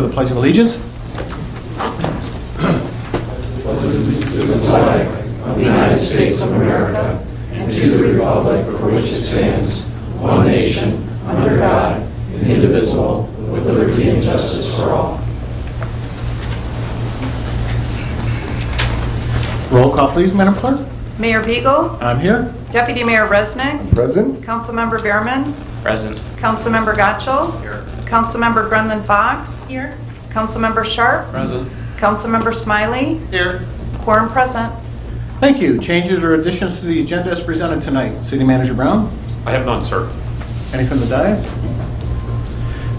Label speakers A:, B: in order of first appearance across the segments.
A: to the Pledge of Allegiance.
B: Of the United States of America and to the republic for which it stands, one nation, under God, indivisible, with liberty and justice for all.
A: Roll call, please, Madam Clerk.
C: Mayor Beagle,
A: I'm here.
C: Deputy Mayor Resnick,
D: Present.
C: Councilmember Behrman,
E: Present.
C: Councilmember Gottschall,
E: Here.
C: Councilmember Brendan Fox,
F: Here.
C: Councilmember Sharp,
E: Present.
C: Councilmember Smiley,
E: Here.
C: quorum present.
A: Thank you. Changes or additions to the agenda as presented tonight. City Manager Brown,
E: I have none, sir.
A: any from the diet?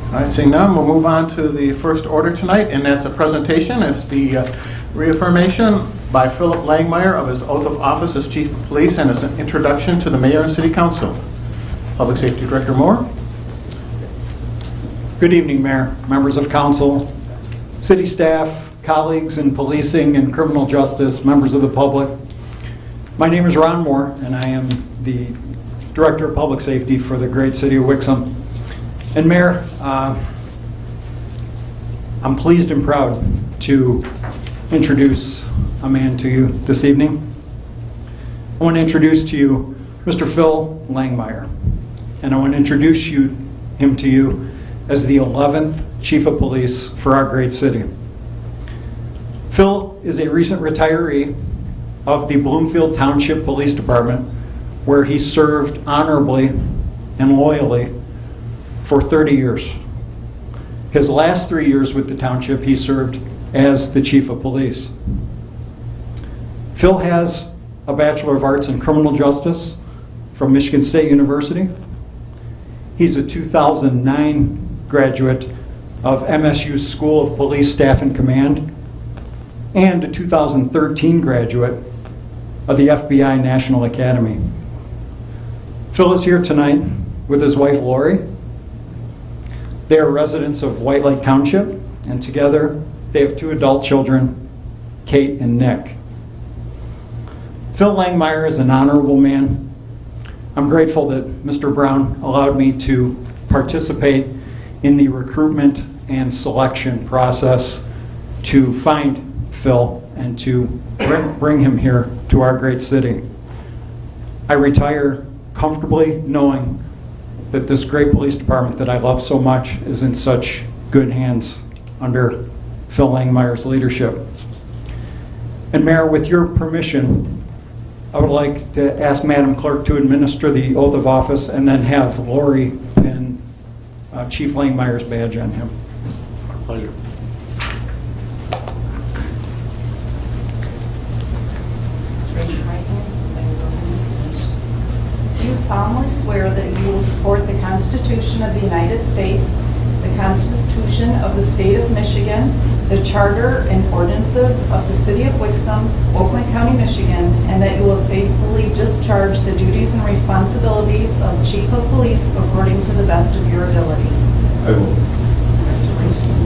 A: All right, seeing none, we'll move on to the first order tonight, and that's a presentation. It's the reaffirmation by Philip Langmeyer of his oath of office as Chief of Police and as an introduction to the Mayor and City Council. Public Safety Director Moore.
G: Good evening, Mayor, members of council, city staff, colleagues in policing and criminal justice, members of the public. My name is Ron Moore, and I am the Director of Public Safety for the great city of Wixom. And Mayor, I'm pleased and proud to introduce a man to you this evening. I want to introduce to you Mr. Phil Langmeyer, and I want to introduce him to you as the 11th Chief of Police for our great city. Phil is a recent retiree of the Bloomfield Township Police Department, where he served honorably and loyally for 30 years. His last 3 years with the township, he served as the Chief of Police. Phil has a Bachelor of Arts in Criminal Justice from Michigan State University. He's a 2009 graduate of MSU School of Police Staff and Command and a 2013 graduate of the FBI National Academy. Phil is here tonight with his wife Lori. They are residents of White Lake Township, and together they have 2 adult children, Kate and Nick. Phil Langmeyer is an honorable man. I'm grateful that Mr. Brown allowed me to participate in the recruitment and selection process to find Phil and to bring him here to our great city. I retire comfortably knowing that this great police department that I love so much is in such good hands under Phil Langmeyer's leadership. And Mayor, with your permission, I would like to ask Madam Clerk to administer the oath of office and then have Lori pin Chief Langmeyer's badge on him.
E: Our pleasure.
C: Just raise your right hand and say your name. Do you solemnly swear that you will support the Constitution of the United States, the Constitution of the State of Michigan, the Charter and ordinances of the City of Wixom, Oakland County, Michigan, and that you will faithfully discharge the duties and responsibilities of Chief of Police according to the best of your ability?
D: I will.
C: Congratulations.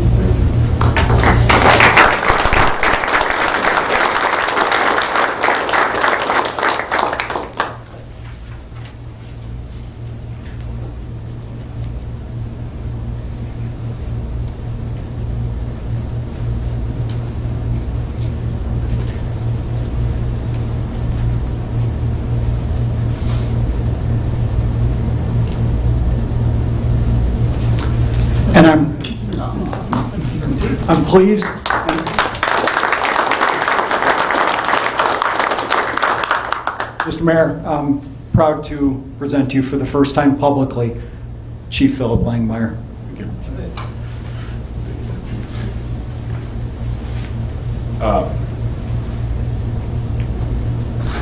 G: And I'm pleased. Mr. Mayor, I'm proud to present to you for the first time publicly Chief Philip Langmeyer.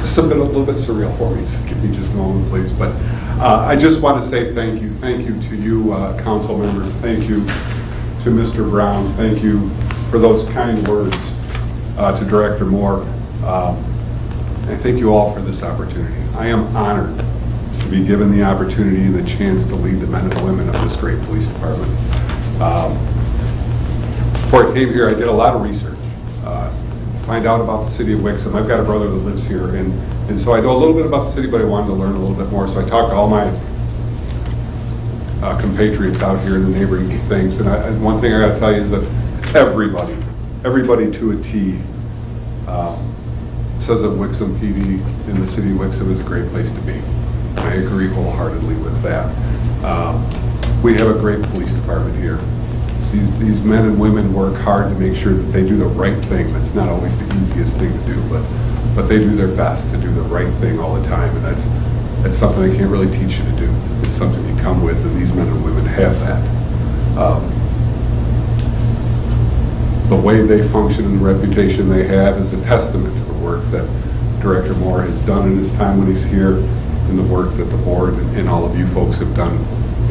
D: This has been a little bit surreal for me, so give me just a moment, please. But I just want to say thank you. Thank you to you, council members. Thank you to Mr. Brown. Thank you for those kind words to Director Moore. I thank you all for this opportunity. I am honored to be given the opportunity and the chance to lead the men and women of this great police department. Before I came here, I did a lot of research. Find out about the city of Wixom. I've got a brother that lives here, and so I know a little bit about the city, but I wanted to learn a little bit more. So I talked to all my compatriots out here in the neighboring things, and one thing I got to tell you is that everybody to a T. Says that Wixom PD in the city of Wixom is a great place to be. I agree wholeheartedly with that. We have a great police department here. These men and women work hard to make sure that they do the right thing. That's not always the easiest thing to do, but they do their best to do the right thing all the time, and that's something they can't really teach you to do. It's something you come with, and these men and women have that. The way they function and the reputation they have is a testament to the work that Director Moore has done in his time when he's here, and the work that the board and all of you folks have done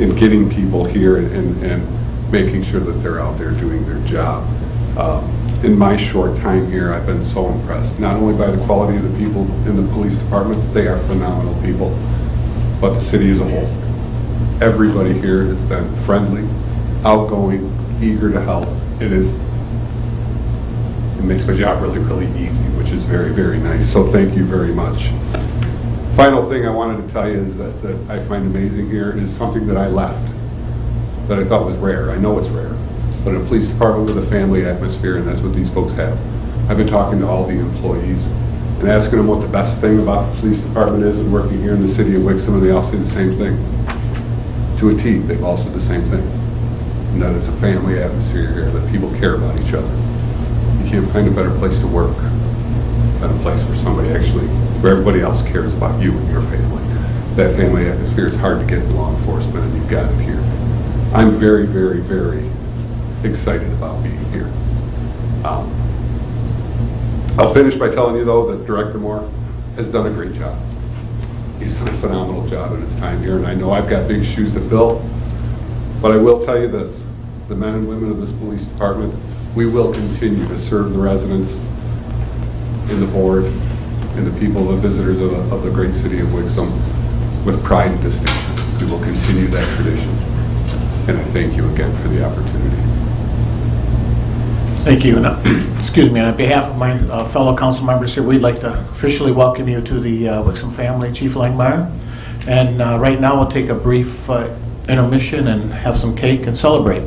D: in getting people here and making sure that they're out there doing their job. In my short time here, I've been so impressed, not only by the quality of the people in the police department, they are phenomenal people, but the city as a whole. Everybody here has been friendly, outgoing, eager to help. It makes my job really, really easy, which is very, very nice. So thank you very much. Final thing I wanted to tell you is that I find amazing here is something that I left that I thought was rare. I know it's rare, but in a police department with a family atmosphere, and that's what these folks have. I've been talking to all the employees and asking them what the best thing about the police department is and working here in the city of Wixom, and they all say the same thing. To a T, they've all said the same thing. And that it's a family atmosphere here, that people care about each other. You can't find a better place to work than a place where everybody else cares about you and your family. That family atmosphere is hard to get in law enforcement, and you've got it here. I'm very, very, very excited about being here. I'll finish by telling you, though, that Director Moore has done a great job. He's done a phenomenal job in his time here, and I know I've got big shoes to fill, but I will tell you this, the men and women of this police department, we will continue to serve the residents in the board and the people, the visitors of the great city of Wixom with pride and distinction. We will continue that tradition. And I thank you again for the opportunity.
A: Thank you. And, excuse me, on behalf of my fellow council members here, we'd like to officially welcome you to the Wixom family, Chief Langmeyer. And right now we'll take a brief intermission and have some cake and celebrate.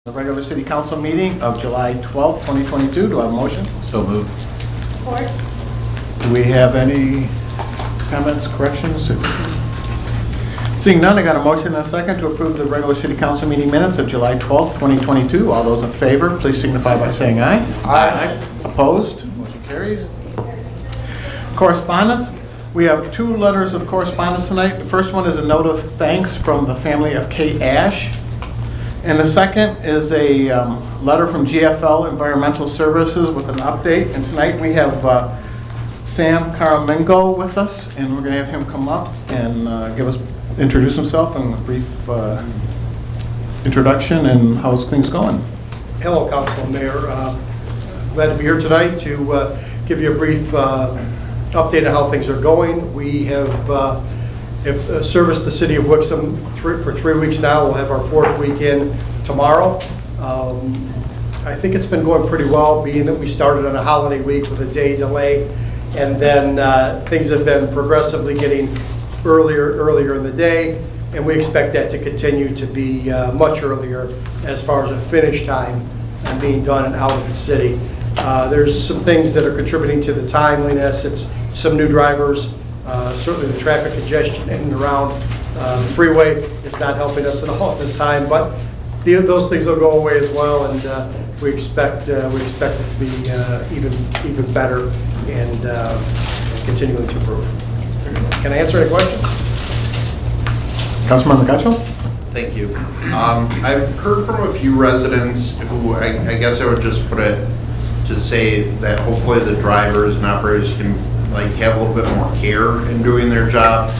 A: The regular city council meeting of July 12th, 2022. Do I have a motion?
E: So moved.
C: Support.
A: Do we have any comments, corrections? Seeing none, I got a motion and a second to approve the regular city council meeting minutes of July 12th, 2022. All those in favor, please signify by saying aye. Aye. Opposed? Motion carries. Correspondence. We have 2 letters of correspondence tonight. The first one is a note of thanks from the family of Kate Ash. And the second is a letter from GFL Environmental Services with an update. And tonight we have Sam Caramingo with us, and we're going to have him come up and introduce himself and a brief introduction and how's things going.
F: Hello, Council and Mayor. Glad to be here tonight to give you a brief update on how things are going. We have serviced the city of Wixom for 3 weeks now. We'll have our 4th weekend tomorrow. I think it's been going pretty well, being that we started on a holiday week with a day delay, and then things have been progressively getting earlier in the day, and we expect that to continue to be much earlier as far as a finish time and being done and out of the city. There's some things that are contributing to the timeliness. It's some new drivers, certainly the traffic congestion in and around the freeway is not helping us at all at this time, but those things will go away as well, and we expect it to be even better and continuing to improve. Can I answer any questions?
A: Councilmember Gatchel?
H: Thank you. I've heard from a few residents who I guess I would just put it to say that hopefully the drivers and operators can have a little bit more care in doing their job.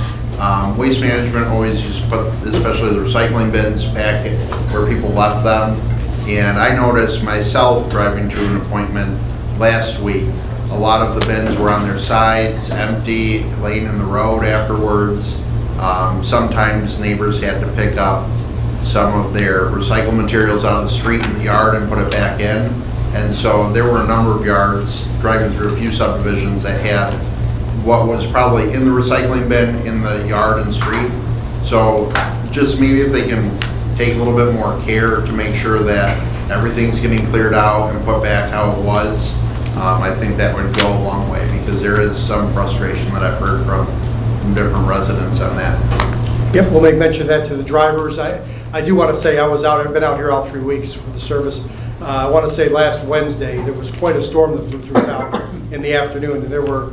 H: Waste management always used to put, especially the recycling bins, back where people left them. And I noticed myself driving to an appointment last week, a lot of the bins were on their sides, empty, laying in the road afterwards. Sometimes neighbors had to pick up some of their recycled materials out of the street in the yard and put it back in. And so there were a number of yards, driving through a few subdivisions, that had what was probably in the recycling bin in the yard and street. So just maybe if they can take a little bit more care to make sure that everything's getting cleared out and put back how it was, I think that would go a long way, because there is some frustration that I've heard from different residents on that.
F: Yep, we'll make mention of that to the drivers. I do want to say I've been out here all 3 weeks for the service. I want to say last Wednesday there was quite a storm that blew through town in the afternoon, and there were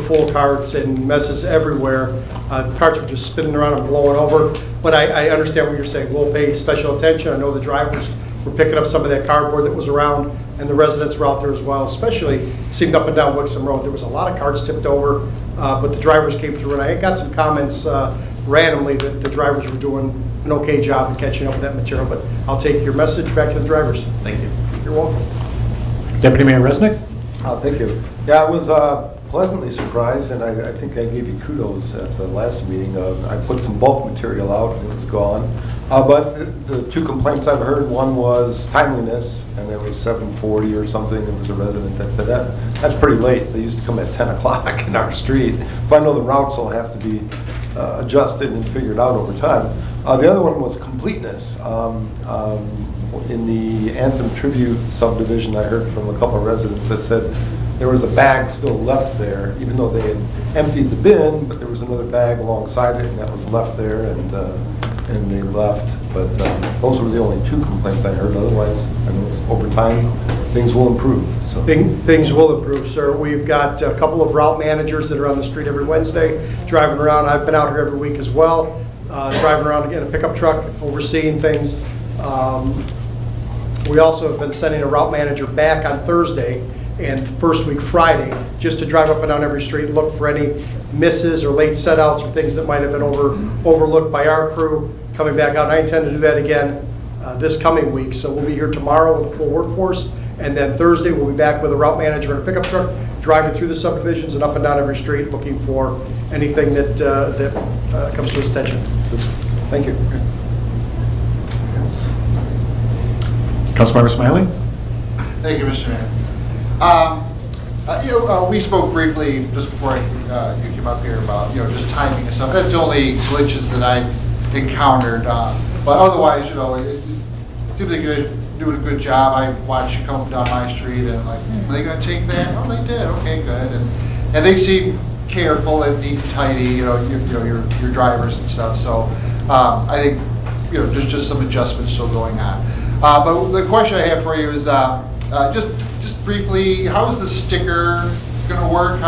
F: full carts and messes everywhere. The carts were just spinning around and blowing over. But I understand what you're saying. We'll pay special attention. I know the drivers were picking up some of that cardboard that was around, and the residents were out there as well. Especially, it seemed up and down Wixom Road. There was a lot of carts tipped over, but the drivers came through, and I got some comments randomly that the drivers were doing an okay job in catching up with that material. But I'll take your message back to the drivers.
H: Thank you.
F: You're welcome.
A: Deputy Mayor Resnick?
I: Thank you. Yeah, I was pleasantly surprised, and I think I gave you kudos at the last meeting. I put some bulk material out, and it was gone. But the 2 complaints I've heard, one was timeliness, and it was 7:40 or something. There was a resident that said that's pretty late. They used to come at 10 o'clock in our street. But I know the routes will have to be adjusted and figured out over time. The other one was completeness. In the Anthem Tribute subdivision, I heard from a couple of residents that said there was a bag still left there, even though they had emptied the bin, but there was another bag alongside it, and that was left there, and they left. But those were the only 2 complaints I heard. Otherwise, I know over time things will improve. So
F: Things will improve, sir. We've got a couple of route managers that are on the street every Wednesday, driving around. I've been out here every week as well, driving around again, a pickup truck, overseeing things. We also have been sending a route manager back on Thursday and first week Friday, just to drive up and down every street and look for any misses or late set-outs or things that might have been overlooked by our crew coming back out. And I intend to do that again this coming week. So we'll be here tomorrow with a full workforce, and then Thursday we'll be back with a route manager and a pickup truck, driving through the subdivisions and up and down every street, looking for anything that comes to his attention.
I: thank you.
A: Councilmember Smiley?
J: Thank you, Mr. Mayor. We spoke briefly just before you came up here about just timing and stuff. That's the only glitches that I encountered. But otherwise, it seems like you're doing a good job. I watched you come down my street and like, are they gonna take that? Oh, they did, okay, good. And they seem careful and neat and tidy, your drivers and stuff. So I think, there's just some adjustments still going on. But the question I have for you is just briefly, how is the sticker gonna work?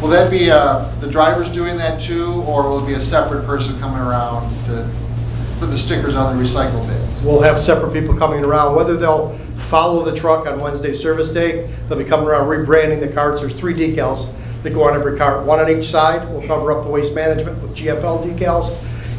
J: Will that be the drivers doing that too, or will it be a separate person coming around to put the stickers on the recycle bins?
F: We'll have separate people coming around, whether they'll follow the truck on Wednesday service day, they'll be coming around rebranding the carts. There's 3 decals that go on every cart, one on each side. We'll cover up the waste management with GFL decals.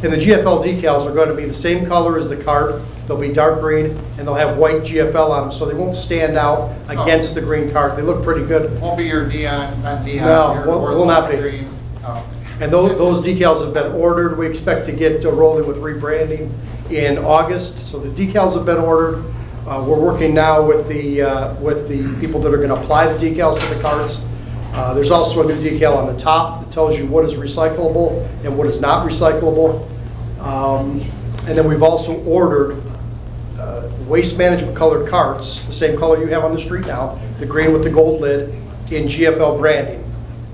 F: And the GFL decals are going to be the same color as the cart. They'll be dark green, and they'll have white GFL on them, so they won't stand out against the green cart. They look pretty good.
J: Won't be your neon, not neon.
F: No, will not be.
J: Green. Oh.
F: And those decals have been ordered. We expect to get rolling with rebranding in August. So the decals have been ordered. We're working now with the people that are going to apply the decals to the carts. There's also a new decal on the top that tells you what is recyclable and what is not recyclable. And then we've also ordered waste management colored carts, the same color you have on the street now, the green with the gold lid, in GFL branding.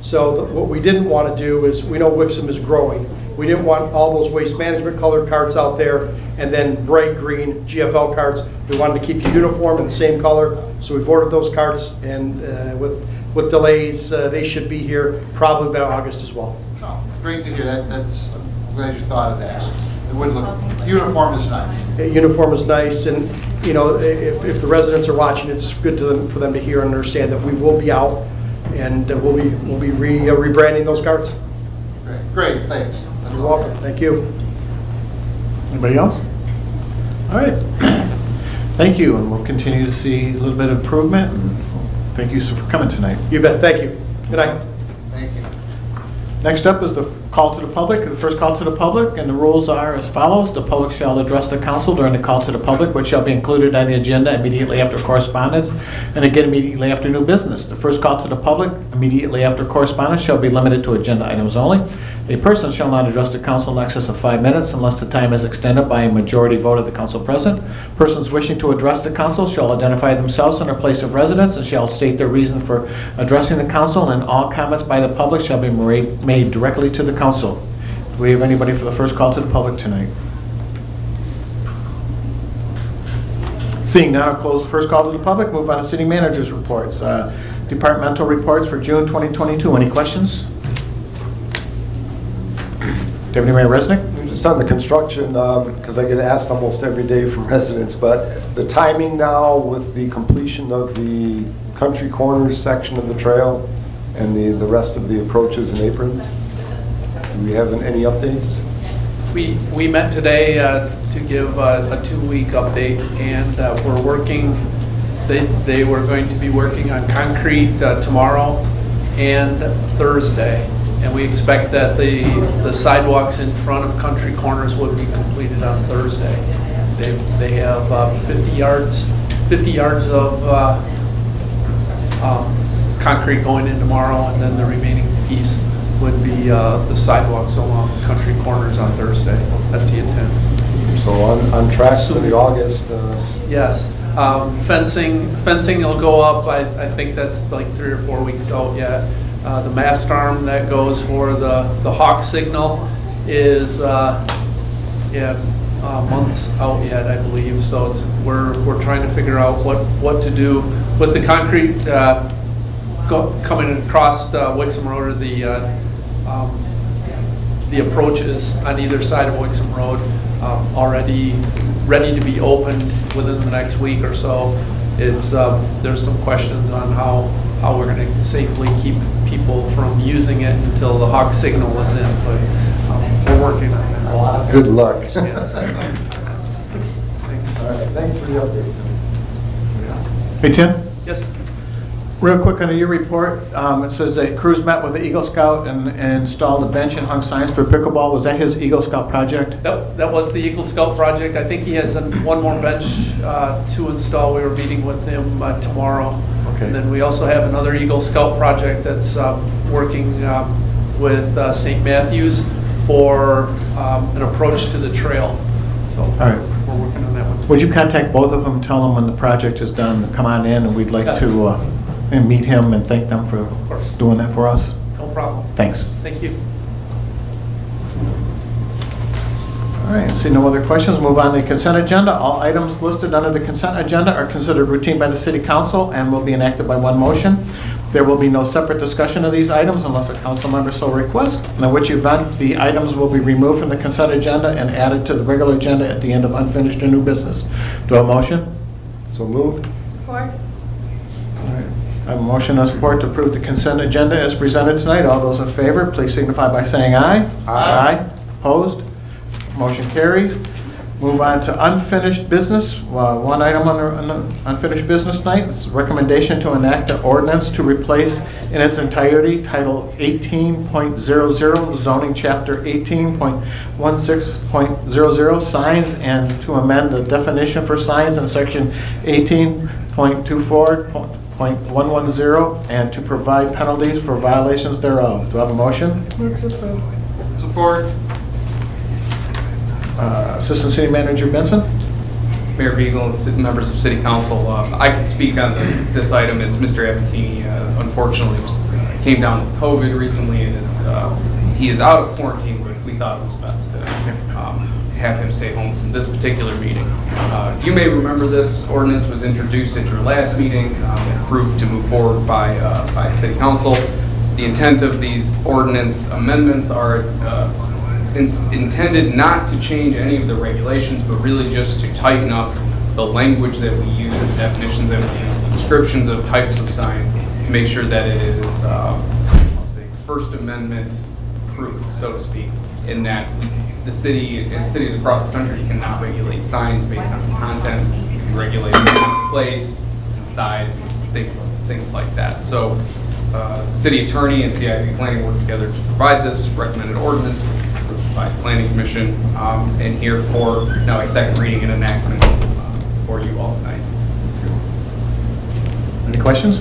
F: So what we didn't want to do is, we know Wixom is growing. We didn't want all those waste management colored carts out there and then bright green GFL carts. We wanted to keep the uniform in the same color, so we've ordered those carts, and with delays, they should be here probably by August as well.
J: Oh, great to hear that. I'm glad you thought of that. It would look, uniform is nice.
F: Uniform is nice, and if the residents are watching, it's good for them to hear and understand that we will be out, and we'll be rebranding those carts.
J: Great, thanks.
F: You're welcome. Thank you.
A: Anybody else? All right. Thank you, and we'll continue to see a little bit of improvement. And thank you for coming tonight.
F: You bet. Thank you. Good night.
J: Thank you.
A: Next up is the call to the public, the first call to the public, and the rules are as follows. The public shall address the council during the call to the public, which shall be included on the agenda immediately after correspondence, and again immediately after new business. The first call to the public immediately after correspondence shall be limited to agenda items only. A person shall not address the council in excess of 5 minutes unless the time is extended by a majority vote of the council present. Persons wishing to address the council shall identify themselves and their place of residence and shall state their reason for addressing the council, and all comments by the public shall be made directly to the council. Do we have anybody for the first call to the public tonight? Seeing none, I'll close the first call to the public. Move on to city manager's reports. Departmental reports for June 2022. Any questions? Deputy Mayor Resnick?
I: Just on the construction, because I get asked almost every day from residents, but the timing now with the completion of the Country Corners section of the trail and the rest of the approaches and aprons, do we have any updates?
K: We met today to give a 2-week update, and we're working. They were going to be working on concrete tomorrow and Thursday. And we expect that the sidewalks in front of Country Corners would be completed on Thursday. They have 50 yards of concrete going in tomorrow, and then the remaining piece would be the sidewalks along Country Corners on Thursday. That's the intent.
I: So on track for the August.
K: Yes. Fencing will go up. I think that's like 3 or 4 weeks out yet. The mast arm that goes for the hawk signal is months out yet, I believe. So we're trying to figure out what to do with the concrete coming across Wixom Road, or the approaches on either side of Wixom Road, already ready to be opened within the next week or so. It's there's some questions on how we're going to safely keep people from using it until the hawk signal is in, but we're working on that.
I: Good luck.
K: Yes.
I: All right, thanks for the update.
A: Hey, Tim?
K: Yes.
A: Real quick on your report, it says that Cruz met with the Eagle Scout and installed a bench and hung signs for pickleball. Was that his Eagle Scout project?
K: That was the Eagle Scout project. I think he has one more bench to install. We were meeting with him tomorrow.
A: Okay.
K: And then we also have another Eagle Scout project that's working with St. Matthews for an approach to the trail. So
A: All right.
K: we're we're working on that one.
A: Would you contact both of them, tell them when the project is done, come on in, and we'd like
K: Yes.
A: to and meet him and thank them for
K: course.
A: doing that for us?
K: No problem.
A: Thanks.
K: Thank you.
A: All right, see no other questions, move on to the consent agenda. All items listed under the consent agenda are considered routine by the city council and will be enacted by one motion. There will be no separate discussion of these items unless a council member so requests, in which event the items will be removed from the consent agenda and added to the regular agenda at the end of unfinished or new business. Do I have a motion?
I: So moved.
C: Support.
A: I have a motion and support to approve the consent agenda as presented tonight. All those in favor, please signify by saying aye. Aye. Opposed? Motion carries. Move on to unfinished business. One item under unfinished business tonight is recommendation to enact an ordinance to replace in its entirety Title 18.00 zoning chapter 18.16.00 signs and to amend the definition for signs in section 18.24.110 and to provide penalties for violations thereof. Do I have a motion?
C: Move to approve.
J: Support.
A: Assistant City Manager Benson?
L: Mayor Beagle and members of City Council, I can speak on this item as Mr. Abatini unfortunately came down with COVID recently and he is out of quarantine, but we thought it was best to have him stay home from this particular meeting. You may remember this ordinance was introduced at your last meeting and approved to move forward by City Council. The intent of these ordinance amendments are intended not to change any of the regulations, but really just to tighten up the language that we use, the definitions that we use, the descriptions of types of signs, to make sure that it is, I'll say, First Amendment proof, so to speak, in that the city and cities across the country cannot regulate signs based on content, you can regulate place and size, and things like that. So, the city attorney and CIP planning work together to provide this recommended ordinance by the Planning Commission, and here for now a second reading and enactment for you all tonight.
A: Any questions?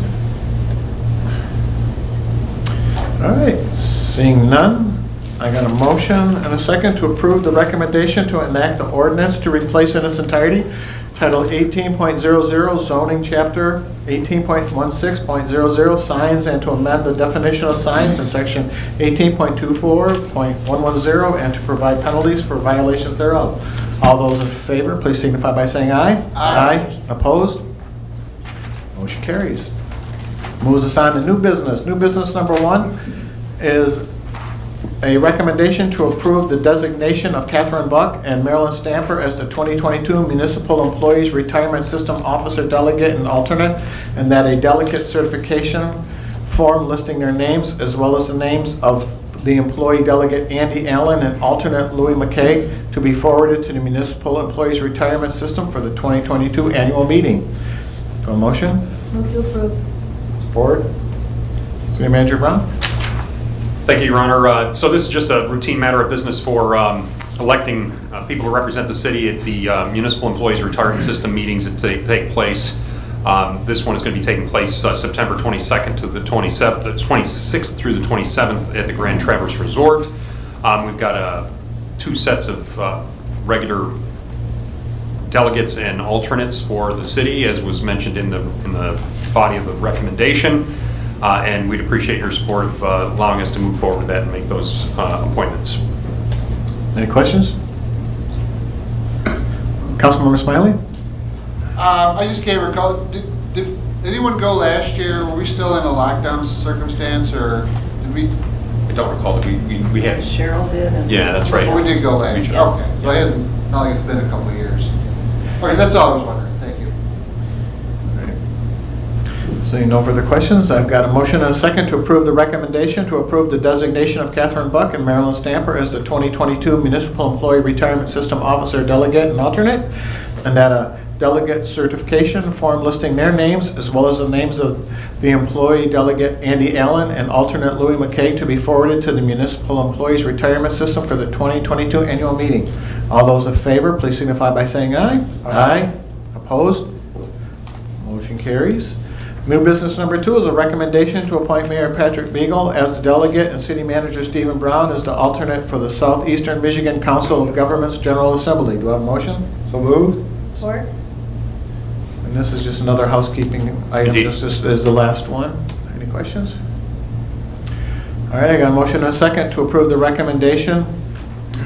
A: All right, seeing none, I got a motion and a second to approve the recommendation to enact the ordinance to replace in its entirety Title 18.00 zoning chapter 18.16.00 signs and to amend the definition of signs in section 18.24.110 and to provide penalties for violations thereof. All those in favor, please signify by saying aye. Aye. Opposed? Motion carries. Moves us on to new business. New business number one is a recommendation to approve the designation of Catherine Buck and Marilyn Stamper as the 2022 Municipal Employees Retirement System Officer Delegate and Alternate, and that a delegate certification form listing their names as well as the names of the employee delegate Andy Allen and alternate Louis McKay to be forwarded to the Municipal Employees Retirement System for the 2022 annual meeting. Do a motion?
C: Move to approve.
I: Support.
A: City Manager Brown?
E: Thank you, Your Honor. So this is just a routine matter of business for electing people to represent the city at the Municipal Employees Retirement System meetings that take place. This one is going to be taking place September 22nd to the 26th through the 27th at the Grand Traverse Resort. We've got two sets of regular delegates and alternates for the city, as was mentioned in the body of the recommendation. And we'd appreciate your support of allowing us to move forward with that and make those appointments.
A: Any questions? Councilmember Smiley?
J: I just can't recall, did anyone go last year? Were we still in a lockdown circumstance, or did we?
E: I don't recall that we had.
C: Cheryl did. And
E: Yeah, that's right.
J: We did go last year.
C: Yes.
J: Okay, so it hasn't, not like it's been a couple of years. Okay, that's all I was wondering. Thank you.
A: Seeing no further questions, I've got a motion and a second to approve the recommendation to approve the designation of Catherine Buck and Marilyn Stamper as the 2022 Municipal Employee Retirement System Officer Delegate and Alternate, and that a delegate certification form listing their names as well as the names of the employee delegate Andy Allen and alternate Louis McKay to be forwarded to the Municipal Employees Retirement System for the 2022 annual meeting. All those in favor, please signify by saying aye. Aye. Opposed? Motion carries. New business number 2 is a recommendation to appoint Mayor Patrick Beagle as the delegate and City Manager Stephen Brown as the alternate for the Southeastern Michigan Council of Governments General Assembly. Do I have a motion?
I: So moved.
C: Support.
A: And this is just another housekeeping item.
E: Indeed.
A: This is the last one. Any questions? All right, I got a motion and a second to approve the recommendation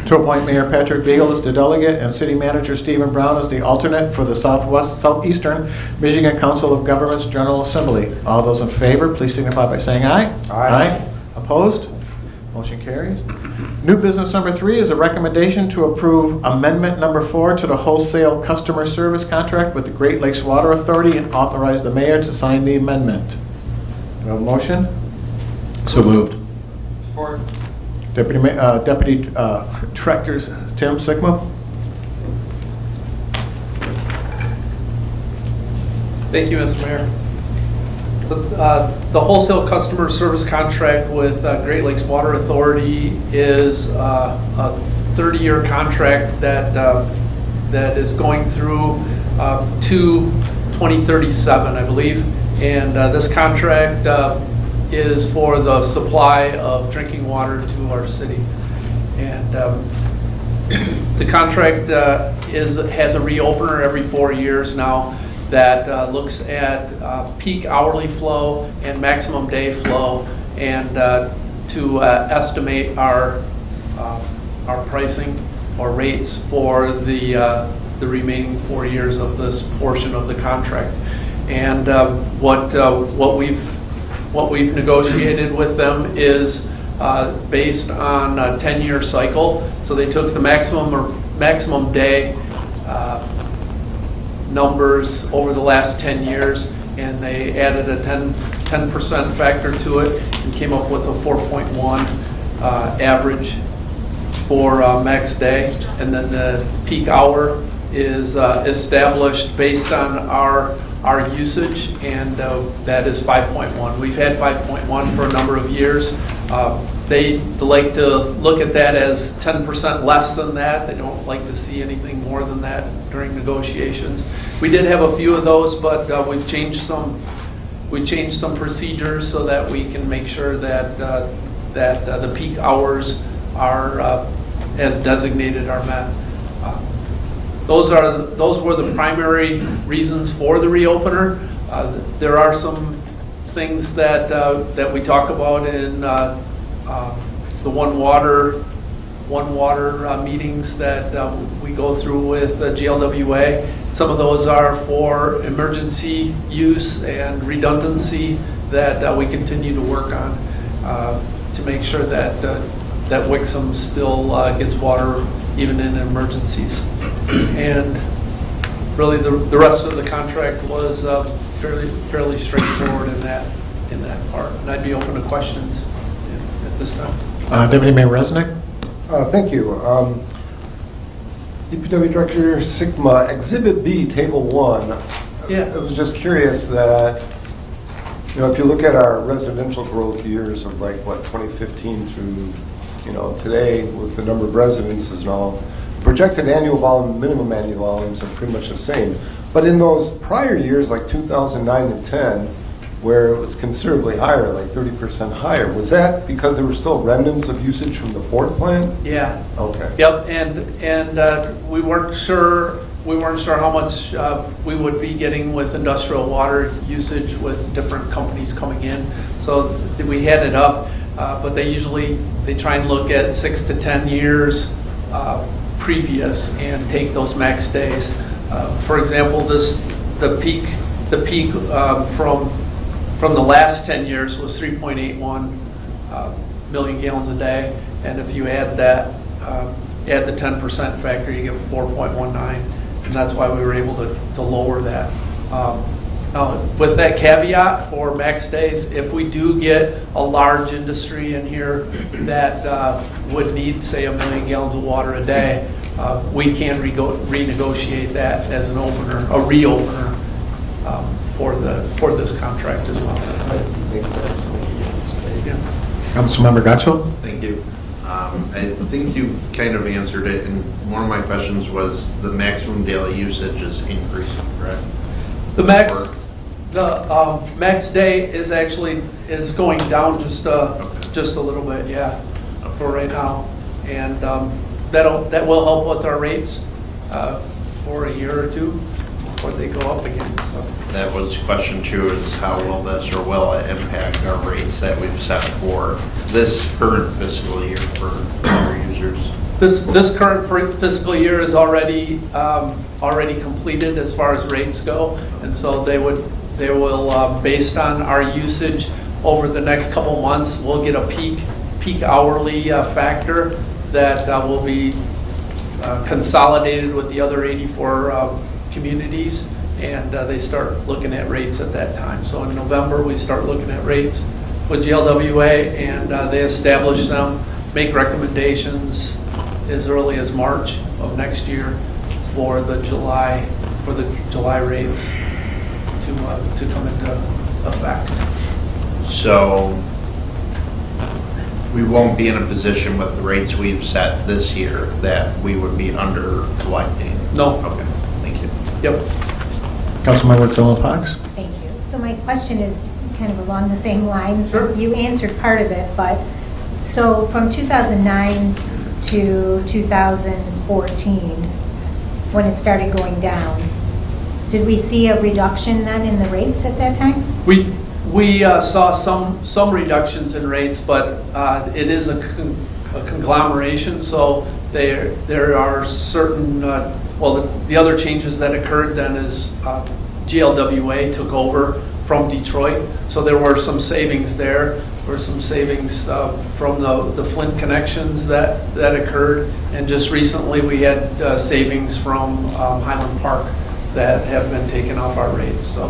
A: to appoint Mayor Patrick Beagle as the delegate and City Manager Stephen Brown as the alternate for the Southeastern Michigan Council of Governments General Assembly. All those in favor, please signify by saying aye.
I: Aye.
A: Opposed? Motion carries. New business number 3 is a recommendation to approve amendment number 4 to the wholesale customer service contract with the Great Lakes Water Authority and authorize the mayor to sign the amendment. Do I have a motion?
B: So moved.
J: Support.
A: Deputy Director Tim Sigma.
K: Thank you, Mr. Mayor. The wholesale customer service contract with Great Lakes Water Authority is a 30-year contract that is going through to 2037, I believe. And this contract is for the supply of drinking water to our city. And the contract has a reopener every 4 years now that looks at peak hourly flow and maximum day flow, and to estimate our pricing or rates for the remaining 4 years of this portion of the contract. And what we've negotiated with them is based on a 10-year cycle. So they took the maximum day numbers over the last 10 years, and they added a 10% factor to it and came up with a 4.1 average for max day. And then the peak hour is established based on our usage, and that is 5.1. We've had 5.1 for a number of years. They like to look at that as 10% less than that. They don't like to see anything more than that during negotiations. We did have a few of those, but we've changed some procedures so that we can make sure that the peak hours are as designated are met. Those were the primary reasons for the reopener. There are some things that we talk about in the One Water meetings that we go through with GLWA. Some of those are for emergency use and redundancy that we continue to work on to make sure that Wixom still gets water even in emergencies. And really the rest of the contract was fairly straightforward in that part. And I'd be open to questions at this time.
A: Deputy Mayor Resnick.
I: Thank you. DPW Director Sigma, Exhibit B, Table 1.
K: Yeah.
I: I was just curious that, if you look at our residential growth years of 2015 through, today with the number of residences and all, projected annual volume, minimum annual volumes are pretty much the same. But in those prior years, like 2009 and 10, where it was considerably higher, like 30% higher, was that because there were still remnants of usage from the Ford plant?
K: Yeah.
I: Okay.
K: Yep. And we weren't sure how much we would be getting with industrial water usage with different companies coming in. So we had it up, but they try and look at 6 to 10 years previous and take those max days. For example, the peak from the last 10 years was 3.81 million gallons a day, and if you add that, add the 10% factor, you get 4.19, and that's why we were able to lower that. With that caveat for max days, if we do get a large industry in here that would need, say, 1 million gallons of water a day, we can renegotiate that as an opener, a reopener for this contract as well.
I: Makes sense.
K: Yeah.
A: Councilmember Gatchel.
H: Thank you. I think you kind of answered it, and one of my questions was the maximum daily usage is increasing, correct?
K: The The max day is actually going down just a little bit, yeah, for right now. And that will help with our rates for a year or two before they go up again. So.
H: That was question 2, is how will this or will it impact our rates that we've set for this current fiscal year for our users?
K: This current fiscal year is already completed as far as rates go, and so they will, based on our usage over the next couple months, we'll get a peak hourly factor that will be consolidated with the other 84 communities, and they start looking at rates at that time. So in November, we start looking at rates with GLWA, and they establish them, make recommendations as early as March of next year for the July rates to come into effect.
H: So we won't be in a position with the rates we've set this year that we would be under collecting?
K: No.
H: Okay, thank you.
K: Yep.
A: Councilmember Philip Fox.
M: Thank you. So my question is kind of along the same lines.
K: Sure.
M: You answered part of it, but so from 2009 to 2014, when it started going down, did we see a reduction then in the rates at that time?
K: We saw some reductions in rates, but it is a conglomeration, so there are certain, the other changes that occurred then is GLWA took over from Detroit, so there were some savings there. There were some savings from the Flint connections that occurred, and just recently we had savings from Highland Park that have been taken off our rates. So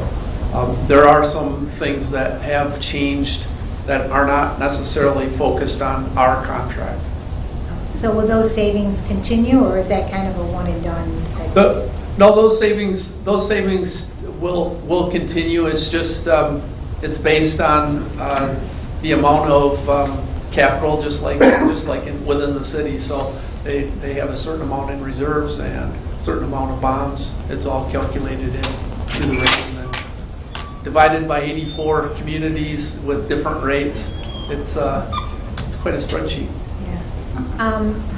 K: there are some things that have changed that are not necessarily focused on our contract.
M: So will those savings continue, or is that kind of a one and done type?
K: No, those savings will continue. It's just it's based on the amount of capital, just like within the city. So they have a certain amount in reserves and a certain amount of bonds. It's all calculated in through the rate and then divided by 84 communities with different rates. It's quite a spreadsheet.
M: Yeah.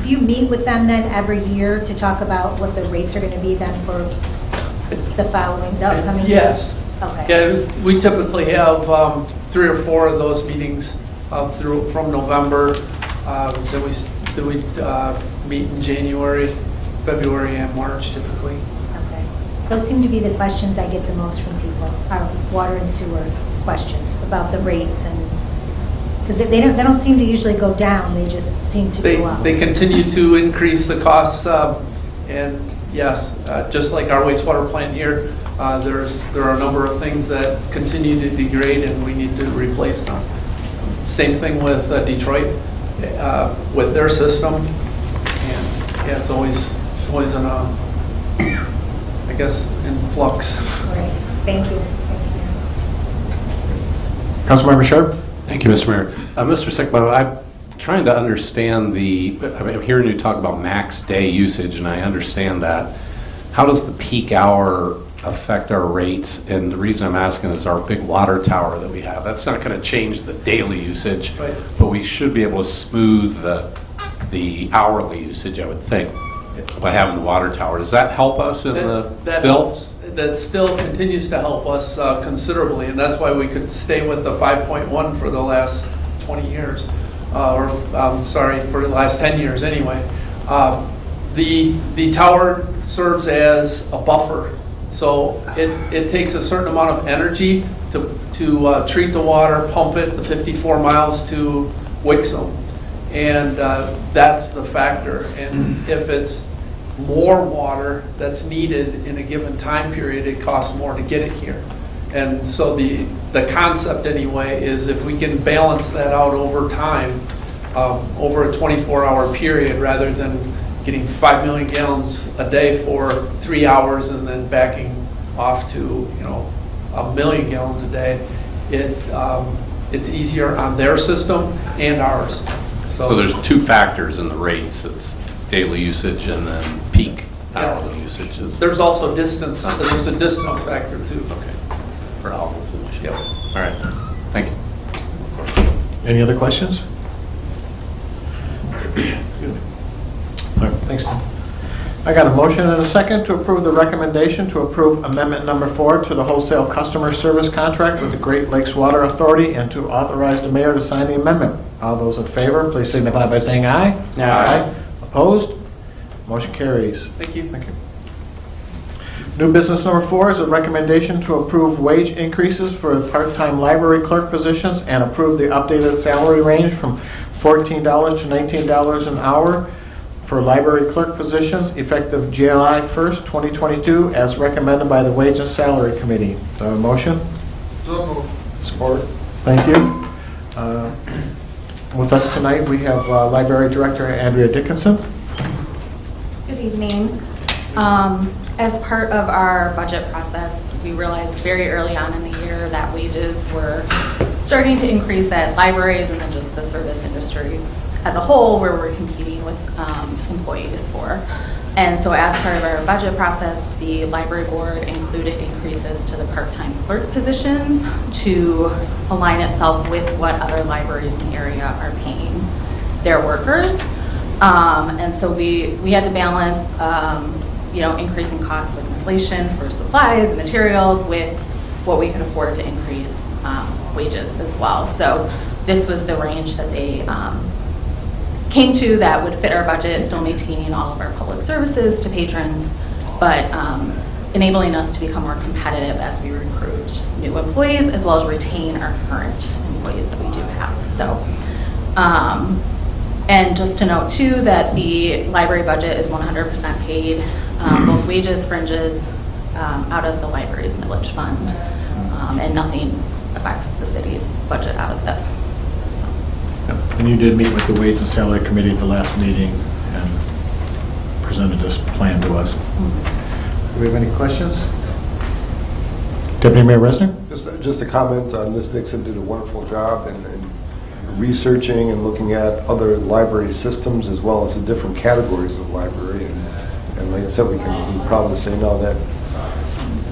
M: Do you meet with them then every year to talk about what the rates are going to be then for the upcoming year?
K: Yes.
M: Okay.
K: Yeah, we typically have 3 or 4 of those meetings from November. Then we meet in January, February, and March typically.
M: Okay. Those seem to be the questions I get the most from people, are water and sewer questions about the rates, and because they don't seem to usually go down, they just seem to go up.
K: They continue to increase the costs, and yes, just like our wastewater plant here, there are a number of things that continue to degrade, and we need to replace them. Same thing with Detroit, with their system, and yeah, it's always in a, I guess, in flux.
M: Right. Thank you.
A: Councilmember Sharp.
B: Thank you, Mr. Mayor. Mr. Sickman, I'm trying to understand I'm hearing you talk about max day usage, and I understand that. How does the peak hour affect our rates? And the reason I'm asking is our big water tower that we have, that's not going to change the daily usage,
K: Right.
B: but we should be able to smooth the hourly usage, I would think, by having the water tower. Does that help us in
K: That helps. That still continues to help us considerably, and that's why we could stay with the 5.1 for the last 20 years, for the last 10 years anyway. The tower serves as a buffer, so it takes a certain amount of energy to treat the water, pump it the 54 miles to Wixom, and that's the factor. And if it's more water that's needed in a given time period, it costs more to get it here. And so the concept anyway is if we can balance that out over time, over a 24-hour period, rather than getting 5 million gallons a day for 3 hours and then backing off to 1 million gallons a day, it's easier on their system and ours.
B: So there's 2 factors in the rates. It's daily usage and then peak hourly usages.
K: There's also distance. There's a distance factor too.
B: Okay. For offices, yep. All right, thank you.
A: Any other questions? All right, thanks, Tim. I got a motion and a second to approve the recommendation to approve amendment number 4 to the wholesale customer service contract with the Great Lakes Water Authority and to authorize the mayor to sign the amendment. All those in favor, please signify by saying aye. Aye. Opposed? Motion carries.
L: Thank you.
A: Thank you. New business number 4 is a recommendation to approve wage increases for part-time library clerk positions and approve the updated salary range from $14 to $19 an hour for library clerk positions effective July 1st, 2022, as recommended by the Wage and Salary Committee. Do I have a motion?
J: So moved.
A: Support. Thank you. With us tonight, we have Library Director Andrea Dickinson.
N: Good evening. As part of our budget process, we realized very early on in the year that wages were starting to increase at libraries and then just the service industry as a whole, where we're competing with employees for. And so as part of our budget process, the library board included increases to the part-time clerk positions to align itself with what other libraries in the area are paying their workers. And so we had to balance increasing costs with inflation for supplies and materials with what we could afford to increase wages as well. So this was the range that they came to that would fit our budget, still maintaining all of our public services to patrons, but enabling us to become more competitive as we recruit new employees as well as retain our current employees that we do have. So, and just to note too that the library budget is 100% paid, both wages, fringes, out of the library's millage fund, and nothing affects the city's budget out of this.
A: And you did meet with the Wage and Salary Committee at the last meeting and presented this plan to us. Do we have any questions? Deputy Mayor Resnick?
I: Just a comment on Ms. Dixon did a wonderful job in researching and looking at other library systems as well as the different categories of library. And like I said, we can be proud to say now that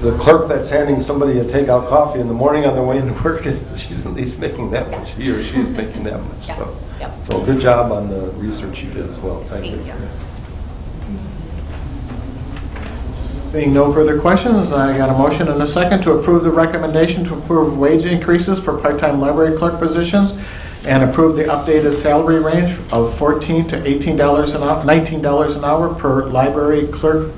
I: the clerk that's handing somebody a takeout coffee in the morning on their way into work, she's at least making that much. He or she is making that much.
N: Yeah.
I: So,
N: Yep.
I: so good job on the research you did as well. Thank you.
A: Seeing no further questions, I got a motion and a second to approve the recommendation to approve wage increases for part-time library clerk positions and approve the updated salary range of $14 to $18 an hour, $19 an hour per library clerk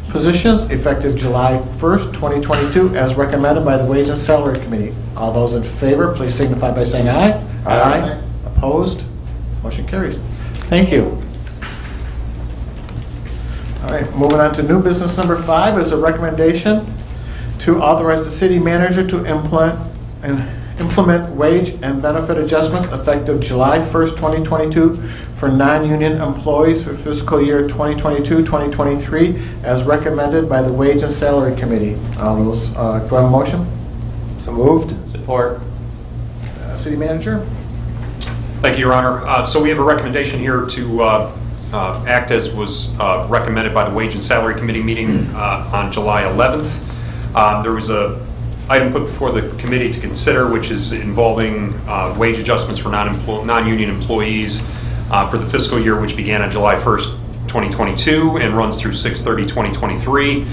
A: positions effective July 1st, 2022, as recommended by the Wage and Salary Committee. All those in favor, please signify by saying aye. Aye. Opposed? Motion carries. Thank you. All right, moving on to new business number 5 is a recommendation to authorize the city manager to implement wage and benefit adjustments effective July 1st, 2022 for non-union employees for fiscal year 2022-2023 as recommended by the Wage and Salary Committee. All those, do I have a motion?
I: So moved.
B: Support.
A: City manager?
E: Thank you, Your Honor. So we have a recommendation here to act as was recommended by the Wage and Salary Committee meeting on July 11th. There was a item put before the committee to consider, which is involving wage adjustments for non-union employees for the fiscal year, which began on July 1st, 2022 and runs through 6/30/2023.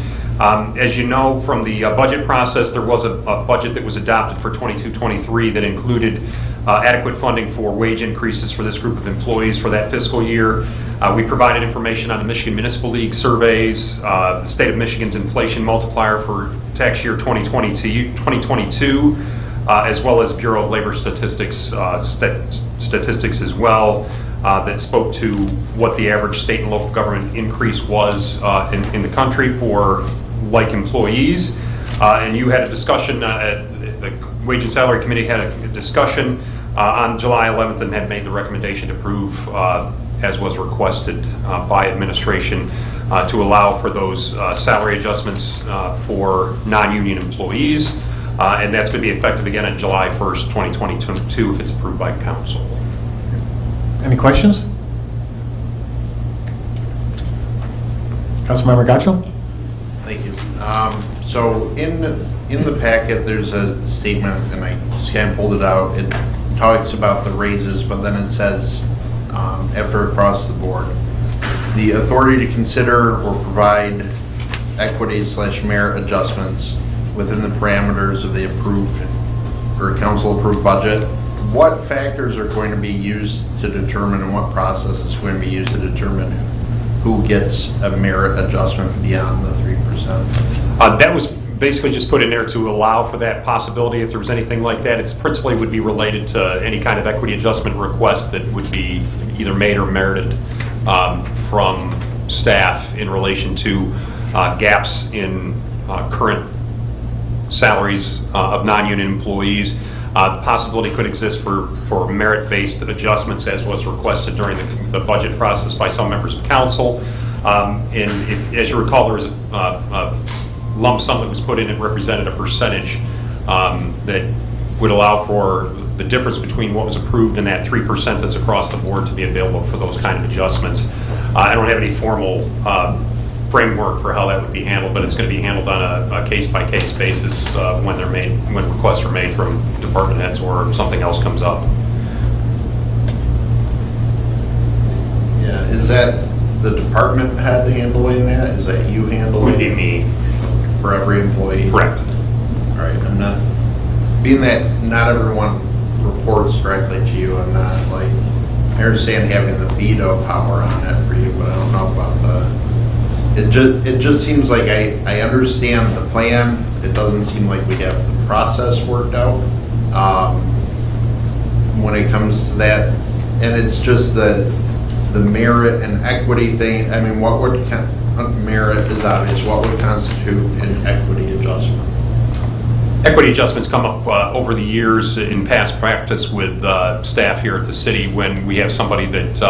E: As you know from the budget process, there was a budget that was adopted for 22-23 that included adequate funding for wage increases for this group of employees for that fiscal year. We provided information on the Michigan Municipal League surveys, the state of Michigan's inflation multiplier for tax year 2022, as well as Bureau of Labor Statistics statistics as well, that spoke to what the average state and local government increase was in the country for like employees. And you had a discussion, the Wage and Salary Committee had a discussion on July 11th and had made the recommendation to approve, as was requested by administration, to allow for those salary adjustments for non-union employees. And that's going to be effective again on July 1st, 2022 if it's approved by council.
A: Any questions? Councilmember Gatchel?
H: Thank you. So in in the packet, there's a statement, and I just kind of pulled it out. It talks about the raises, but then it says, after across the board, the authority to consider or provide equity/merit adjustments within the parameters of the approved or council-approved budget. What factors are going to be used to determine, and what process is going to be used to determine who gets a merit adjustment beyond the 3%?
E: That was basically just put in there to allow for that possibility. If there was anything like that, it's principally would be related to any kind of equity adjustment request that would be either made or merited from staff in relation to gaps in current salaries of non-union employees. The possibility could exist for merit-based adjustments, as was requested during the budget process by some members of council. And as you recall, there was a lump sum that was put in and represented a percentage that would allow for the difference between what was approved and that 3% that's across the board to be available for those kind of adjustments. I don't have any formal framework for how that would be handled, but it's going to be handled on a case-by-case basis when they're made, when requests are made from department heads or something else comes up.
H: Yeah, is that the department head handling that? Is that you handling?
E: Would be me.
H: For every employee?
E: Correct.
H: All right, I'm not, being that not everyone reports directly to you, I'm not like, I understand having the veto power on it for you, but I don't know about it just seems like I understand the plan. It doesn't seem like we have the process worked out when it comes to that. And it's just the merit and equity thing. I mean, what would merit is obvious. What would constitute an equity adjustment?
E: Equity adjustments come up over the years in past practice with staff here at the city when we have somebody that,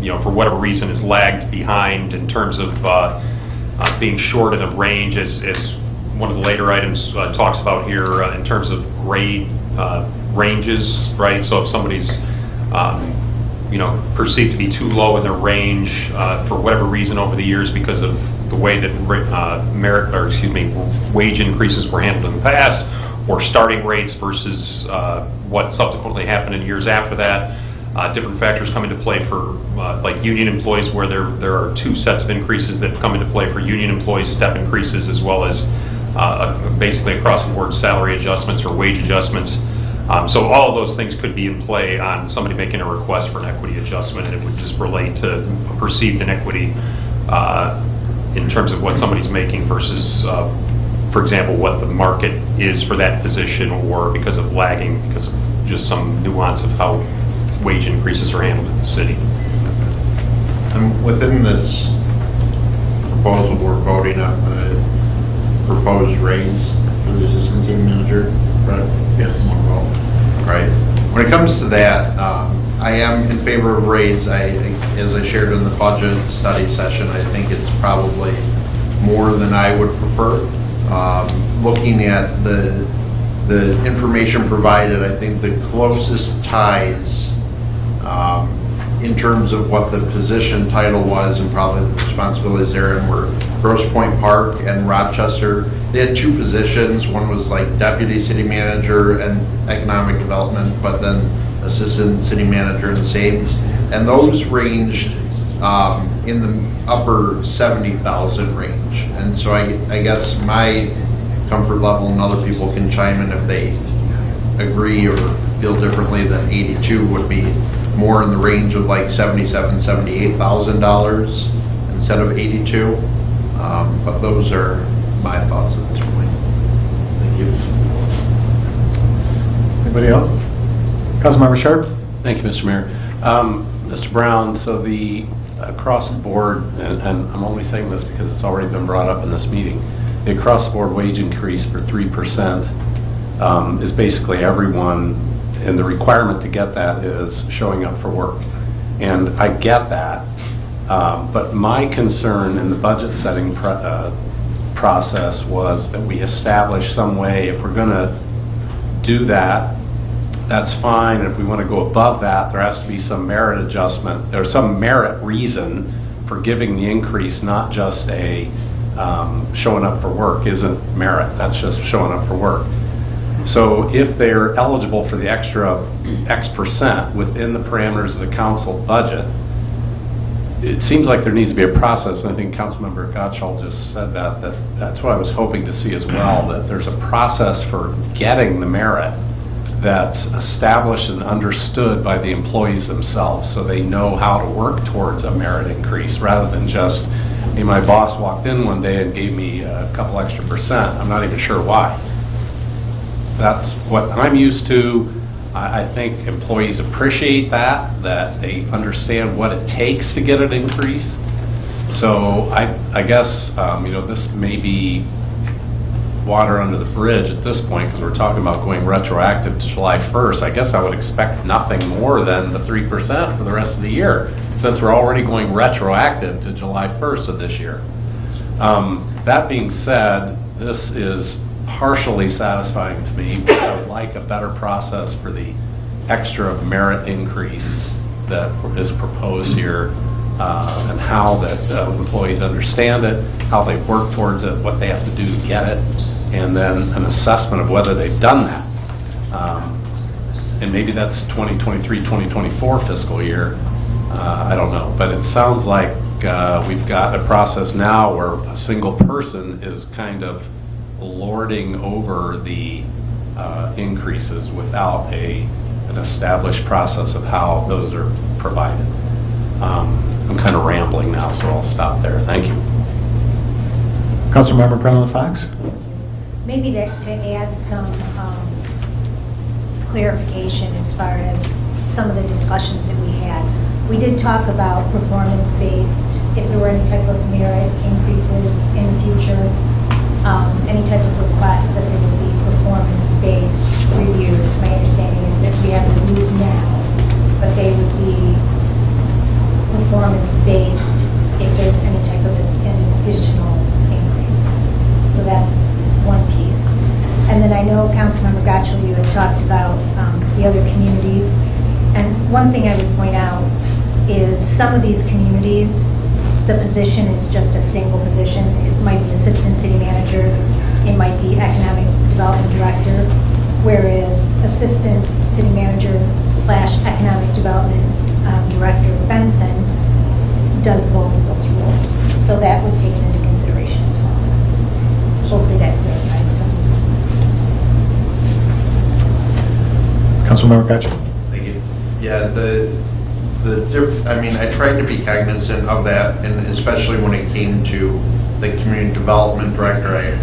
E: you know, for whatever reason is lagged behind in terms of being short in the range, as one of the later items talks about here in terms of grade ranges, right? So if somebody's, you know, perceived to be too low in their range for whatever reason over the years because of the way that wage increases were handled in the past, or starting rates versus what subsequently happened in years after that. Different factors come into play for like union employees, where there are two sets of increases that come into play for union employees, step increases, as well as basically across the board salary adjustments or wage adjustments. So all of those things could be in play on somebody making a request for an equity adjustment, and it would just relate to perceived inequity in terms of what somebody's making versus, for example, what the market is for that position, or because of lagging, because of just some nuance of how wage increases are handled in the city.
H: And within this proposal, we're voting on the proposed raise for the assistant city manager, right?
A: Yes.
H: Right. When it comes to that, I am in favor of raise. As I shared in the budget study session, I think it's probably more than I would prefer. Looking at the information provided, I think the closest ties in terms of what the position title was and probably the responsibilities there, and were Grosse Pointe Park and Rochester. They had two positions. One was like deputy city manager and economic development, but then assistant city manager in the same. And those ranged in the upper 70,000 range. And so I guess my comfort level, and other people can chime in if they agree or feel differently, than 82 would be more in the range of like $77,000, $78,000 instead of 82. But those are my thoughts at this point. Thank you.
A: Anybody else? Councilmember Sharp?
B: Thank you, Mr. Mayor. Mr. Brown, so the across the board, and I'm only saying this because it's already been brought up in this meeting, the across the board wage increase for 3% is basically everyone, and the requirement to get that is showing up for work. And I get that, but my concern in the budget setting process was that we establish some way, if we're going to do that, that's fine. And if we want to go above that, there has to be some merit adjustment or some merit reason for giving the increase, not just a showing up for work isn't merit, that's just showing up for work. So if they're eligible for the extra X% within the parameters of the council budget, it seems like there needs to be a process, and I think Councilmember Gottschall just said that's what I was hoping to see as well, that there's a process for getting the merit that's established and understood by the employees themselves, so they know how to work towards a merit increase, rather than just, hey, my boss walked in one day and gave me a couple extra %. I'm not even sure why. That's what I'm used to. I think employees appreciate that they understand what it takes to get an increase. So I guess, this may be water under the bridge at this point, because we're talking about going retroactive to July 1st. I guess I would expect nothing more than the 3% for the rest of the year, since we're already going retroactive to July 1st of this year. That being said, this is partially satisfying to me, but I would like a better process for the extra merit increase that is proposed here, and how that employees understand it, how they work towards it, what they have to do to get it, and then an assessment of whether they've done that. And maybe that's 2023, 2024 fiscal year. I don't know, but it sounds like we've got a process now where a single person is kind of lording over the increases without an established process of how those are provided. I'm kind of rambling now, so I'll stop there. Thank you.
A: Councilmember Brennan Fox?
M: Maybe to add some clarification as far as some of the discussions that we had. We did talk about performance-based, if there were any type of merit increases in the future, any type of request that there would be performance-based reviews. My understanding is that we have reviews now, but they would be performance-based if there's any type of an additional increase. So that's one piece. And then I know, Councilmember Gottschall, you had talked about the other communities. And one thing I would point out is some of these communities, the position is just a single position. It might be assistant city manager, it might be economic development director, whereas assistant city manager / economic development director Benson does both of those roles. So that was taken into consideration as well. Hopefully that clarifies some.
A: Councilmember Gottschall?
H: Thank you. Yeah, I tried to be cognizant of that, and especially when it came to the community development director,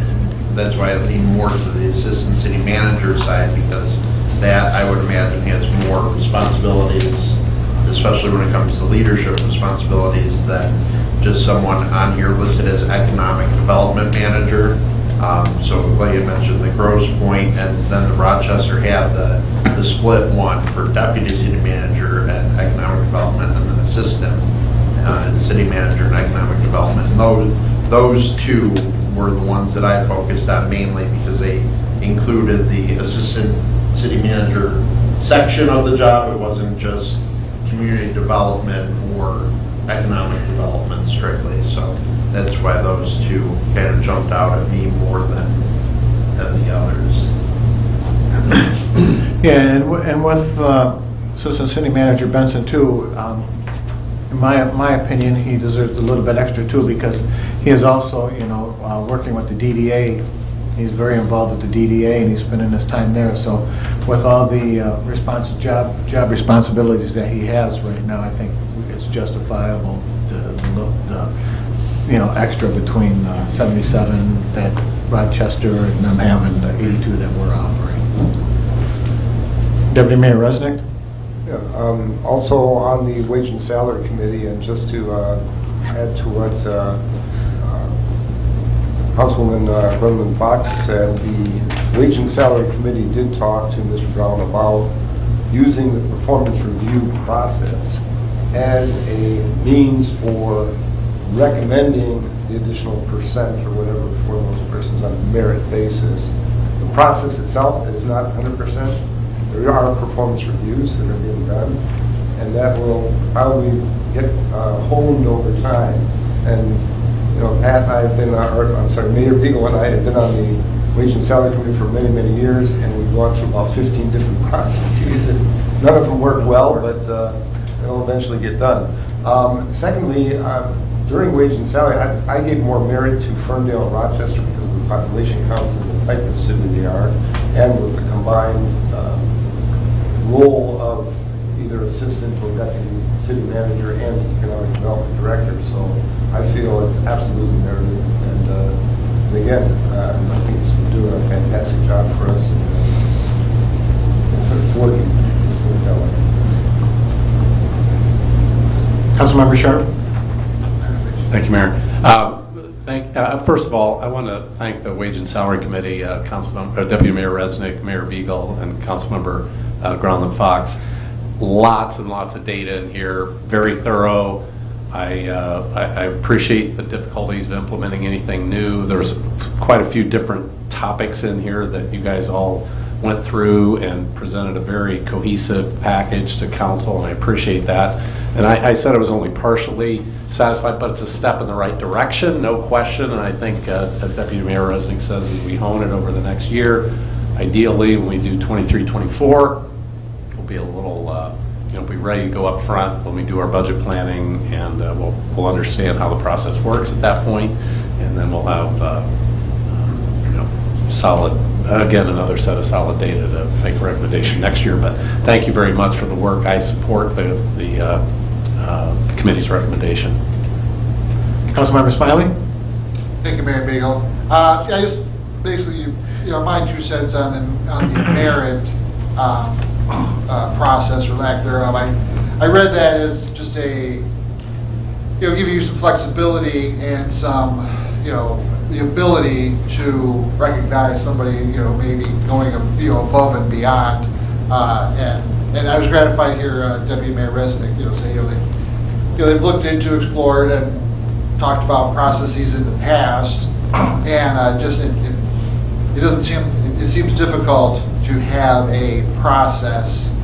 H: that's why I lean more to the assistant city manager side, because that, I would imagine, has more responsibilities, especially when it comes to leadership responsibilities, than just someone on here listed as economic development manager. So like I mentioned, the Grosse Pointe, and then the Rochester had the split one for deputy city manager and economic development, and then assistant city manager and economic development. And those two were the ones that I focused on mainly because they included the assistant city manager section of the job. It wasn't just community development or economic development strictly. So that's why those two kind of jumped out at me more than the others.
A: Yeah, and with Assistant City Manager Benson too, in my opinion, he deserves a little bit extra too, because he is also, working with the DDA. He's very involved with the DDA, and he's spending his time there. So with all the job responsibilities that he has right now, I think it's justifiable to look extra between 77 that Rochester and them having the 82 that we're offering. Deputy Mayor Resnick?
I: Yeah, also on the Wage and Salary Committee, and just to add to what Councilwoman Brennan Fox said, the Wage and Salary Committee did talk to Mr. Brown about using the performance review process as a means for recommending the additional percent or whatever for those persons on a merit basis. The process itself is not 100%. There are performance reviews that are being done, and that will probably get honed over time. And You know, Pat and I have been, Mayor Beagle and I have been on the Wage and Salary Committee for many, many years, and we've gone through about 15 different processes, and none of them work well, but it'll eventually get done. Secondly, during Wage and Salary, I gave more merit to Ferndale and Rochester because of the population counts and the type of city they are, and with the combined role of either assistant or deputy city manager and economic development director. So I feel it's absolutely merited. And again, I think it's doing a fantastic job for us. And, it's working. It's working out.
A: Councilmember Sharp?
B: Thank you, Mayor. First of all, I want to thank the Wage and Salary Committee, Deputy Mayor Resnick, Mayor Beagle, and Councilmember Groundland Fox. Lots and lots of data in here, very thorough. I appreciate the difficulties of implementing anything new. There's quite a few different topics in here that you guys all went through and presented a very cohesive package to council, and I appreciate that. And I said I was only partially satisfied, but it's a step in the right direction, no question. And I think, as Deputy Mayor Resnick says, as we hone it over the next year, ideally when we do 23-24, we'll be a little, be ready to go up front when we do our budget planning, and we'll understand how the process works at that point, and then we'll have solid, again, another set of solid data to make a recommendation next year. But thank you very much for the work. I support the committee's recommendation.
A: Councilmember Smiley?
J: Thank you, Mayor Beagle. I just basically, my 2 cents on the merit process or lack thereof. I read that as just giving you some flexibility and some, the ability to recognize somebody, maybe going, above and beyond. And I was gratified here, Deputy Mayor Resnick, say, they've looked into, explored, and talked about processes in the past, and it doesn't seem, it seems difficult to have a process,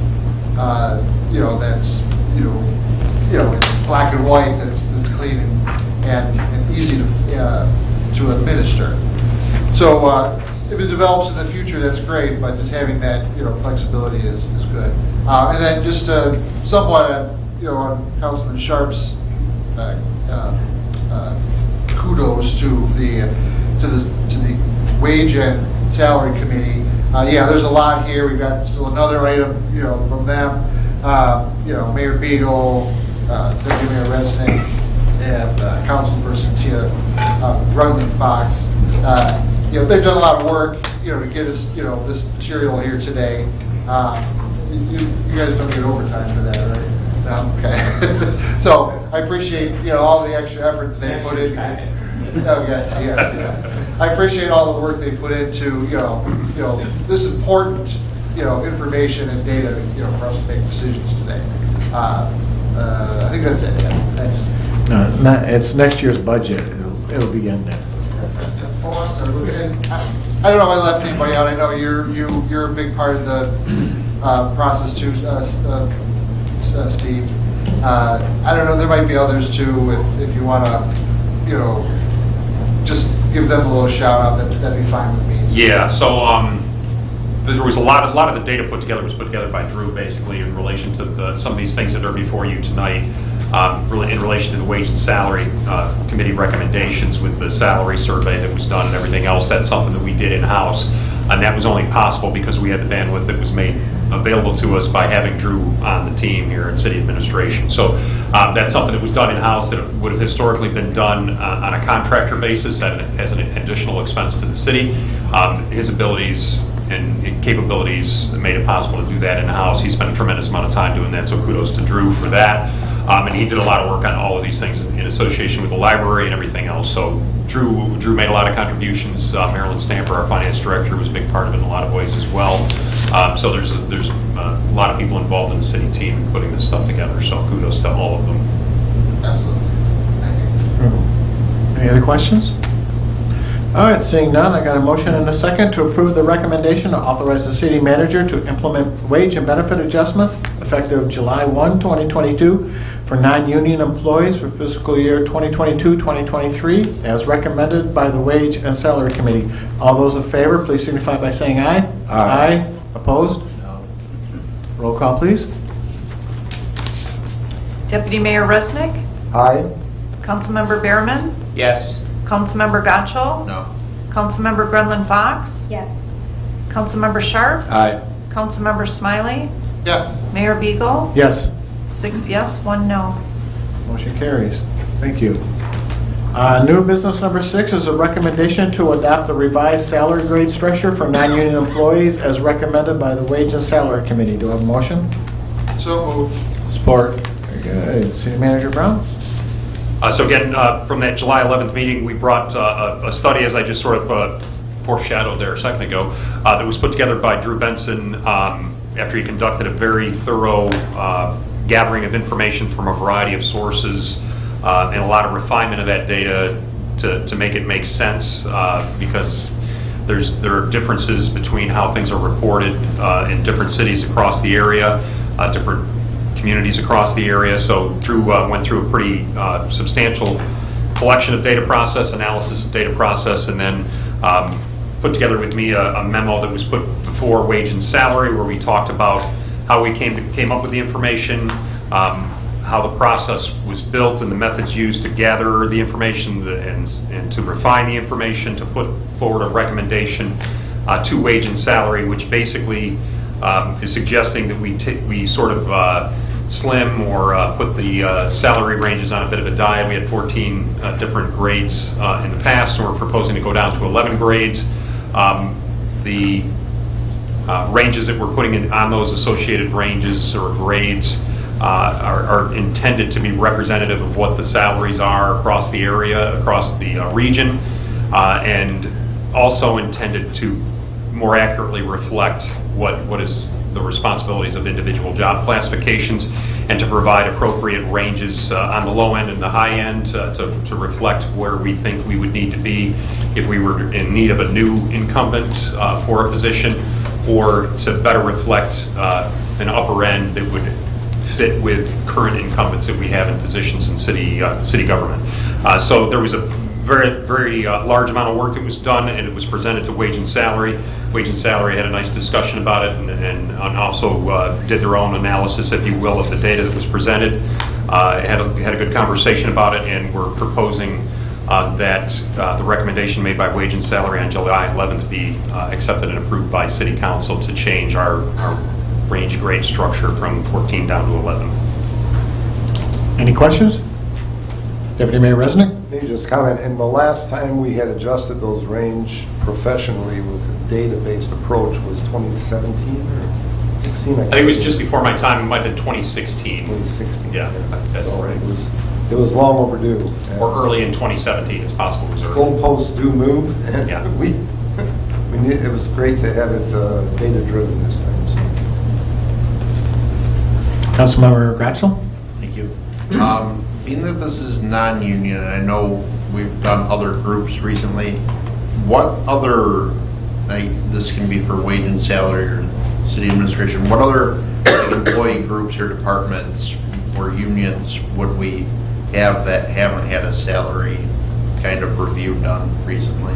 J: that's, black and white, that's clean and easy to administer. So if it develops in the future, that's great, but just having that, flexibility is good. And then just somewhat, on Councilman Sharp's kudos to the Wage and Salary Committee. There's a lot here. We've got still another item, from them. Mayor Beagle, Deputy Mayor Resnick, and Councilperson Tia Groundland Fox. They've done a lot of work, to get us, this material here today. You guys don't get overtime for that, right? No? Okay. So I appreciate, all the extra effort that they put in. Oh, yes. I appreciate all the work they put into, this important, information and data, for us to make decisions today. I think that's it. Yeah. Thanks.
A: It's next year's budget. It'll begin then.
J: Oh, I'm sorry. I don't know if I left anybody out. I know you're a big part of the process too, Steve. I don't know. There might be others too. If you want to, just give them a little shout out. That'd be fine with me.
E: Yeah. So there was a lot of the data put together by Drew, basically in relation to some of these things that are before you tonight. Really in relation to the Wage and Salary Committee recommendations with the salary survey that was done and everything else. That's something that we did in-house, and that was only possible because we had the bandwidth that was made available to us by having Drew on the team here in city administration. So that's something that was done in-house that would have historically been done on a contractor basis as an additional expense to the city. His abilities and capabilities made it possible to do that in-house. He spent a tremendous amount of time doing that, so kudos to Drew for that. And he did a lot of work on all of these things in association with the library and everything else. So Drew made a lot of contributions. Marilyn Stamper, our finance director, was a big part of it in a lot of ways as well. So there's a lot of people involved in the city team in putting this stuff together. So kudos to all of them.
J: Absolutely. Thank you.
A: Any other questions? All right, seeing none, I got a motion and a second to approve the recommendation to authorize the city manager to implement wage and benefit adjustments effective July 1, 2022 for non-union employees for fiscal year 2022-2023, as recommended by the Wage and Salary Committee. All those in favor, please signify by saying aye.
B: Aye.
A: Opposed?
H: No.
A: Roll call, please.
C: Deputy Mayor Resnick,
I: Aye.
C: Councilmember Behrman,
L: Yes.
C: Councilmember Gatchel,
H: No.
C: Councilmember Brendan Fox,
M: Yes.
C: Councilmember Sharp,
B: Aye.
C: Councilmember Smiley,
J: Yes.
C: Mayor Beagle,
A: Yes.
C: 6 yes, 1 no.
A: Motion carries. Thank you. New business number 6 is a recommendation to adopt the revised salary grade structure for non-union employees as recommended by the Wage and Salary Committee. Do I have a motion?
J: So moved.
B: Support.
A: Very good. City Manager Brown?
E: So again, from that July 11th meeting, we brought a study, as I just sort of foreshadowed there a second ago, that was put together by Drew Benson after he conducted a very thorough gathering of information from a variety of sources and a lot of refinement of that data to make it make sense because there are differences between how things are reported in different cities across the area, different communities across the area. So Drew went through a pretty substantial collection of data process, analysis of data process, and then put together with me a memo that was put before Wage and Salary, where we talked about how we came up with the information, how the process was built and the methods used to gather the information and to refine the information, to put forward a recommendation to Wage and Salary, which basically is suggesting that we sort of slim or put the salary ranges on a bit of a diet. We had 14 different grades in the past, and we're proposing to go down to 11 grades. The ranges that we're putting in on those associated ranges or grades are intended to be representative of what the salaries are across the area, across the region, and also intended to more accurately reflect what is the responsibilities of individual job classifications, and to provide appropriate ranges on the low end and the high end to reflect where we think we would need to be if we were in need of a new incumbent for a position, or to better reflect an upper end that would fit with current incumbents that we have in positions in city government. So there was a very large amount of work that was done, and it was presented to Wage and Salary. Wage and Salary had a nice discussion about it, and also did their own analysis, if you will, of the data that was presented. Had a good conversation about it, and we're proposing that the recommendation made by Wage and Salary on July 11th be accepted and approved by City Council to change our range grade structure from 14 down to 11.
A: Any questions? Deputy Mayor Resnick?
I: Maybe just comment, and the last time we had adjusted those range professionally with a data-based approach was 2017 or 16?
E: I think it was just before my time. It might have been 2016.
I: 2016.
E: Yeah, that's
I: So
E: right.
I: It was long overdue.
E: Or early in 2017, it's possible. It was early.
I: Goalposts do move, and
E: Yeah.
I: it was great to have it data-driven this time. So.
A: Councilmember Gratchel?
H: Thank you. Being that this is non-union, and I know we've done other groups recently, what other, this can be for Wage and Salary or City Administration, what other employee groups or departments or unions would we have that haven't had a salary kind of review done recently?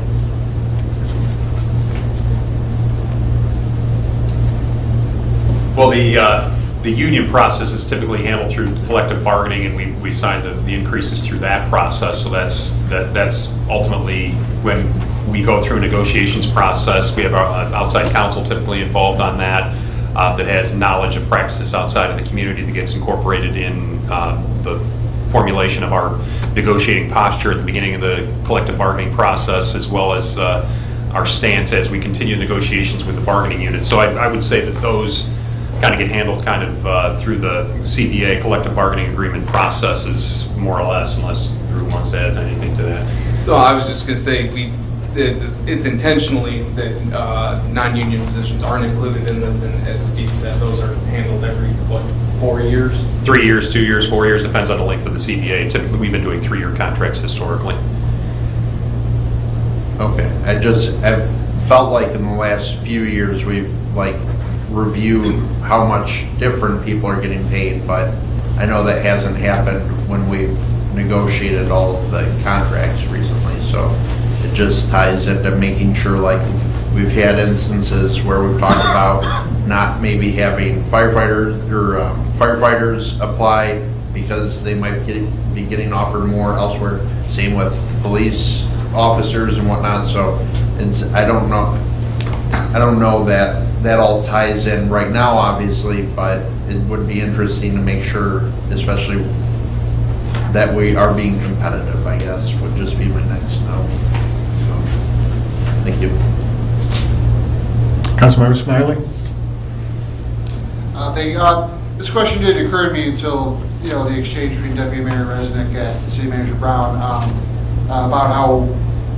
E: Well, the union process is typically handled through collective bargaining, and we sign the increases through that process. So that's ultimately when we go through a negotiations process. We have our outside counsel typically involved on that that has knowledge of practices outside of the community that gets incorporated in the formulation of our negotiating posture at the beginning of the collective bargaining process, as well as our stance as we continue negotiations with the bargaining unit. So I would say that those kind of get handled through the CBA collective bargaining agreement processes, more or less, unless Drew wants to add anything to that.
L: So I was just going to say, it's intentionally that non-union positions aren't included in this, and as Steve said, those are handled every, 4 years?
E: 3 years, 2 years, 4 years, depends on the length of the CBA. Typically, we've been doing 3-year contracts historically.
H: Okay, I've felt like in the last few years we've reviewed how much different people are getting paid, but I know that hasn't happened when we've negotiated all of the contracts recently, so it just ties into making sure, like, we've had instances where we've talked about not maybe having firefighters apply because they might be getting offered more elsewhere. Same with police officers and whatnot, so I don't know that all ties in right now, obviously, but it would be interesting to make sure, especially that we are being competitive, I guess, would just be my next note. So, thank you.
A: Councilmember Smiley?
J: This question didn't occur to me until, the exchange between Deputy Mayor Resnick and City Manager Brown about how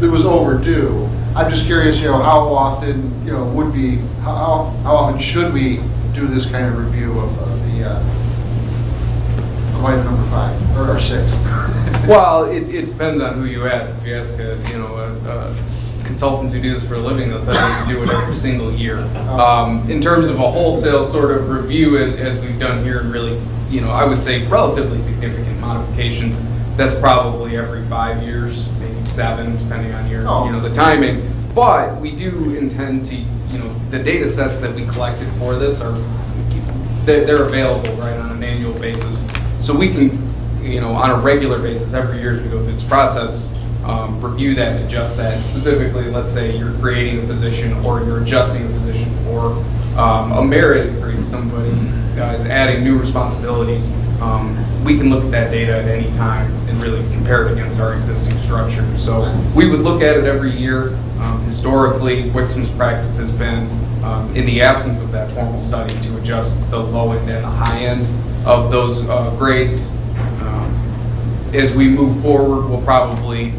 J: it was overdue. I'm just curious, how often, how often should we do this kind of review of item number 5 or 6?
L: Well, it depends on who you ask. If you ask consultants who do this for a living, they'll tell you to do it every single year. In terms of a wholesale sort of review, as we've done here, and really, I would say relatively significant modifications, that's probably every 5 years, maybe 7, depending on your, the timing. But we do intend to, the data sets that we collected for this they're available, right, on an annual basis. So we can, on a regular basis, every year as we go through this process, review that and adjust that. Specifically, let's say you're creating a position or you're adjusting a position for a merit increase, somebody is adding new responsibilities. We can look at that data at any time and really compare it against our existing structure. So we would look at it every year. Historically, Wixom's practice has been, in the absence of that formal study, to adjust the low end and the high end of those grades. As we move forward, we'll probably,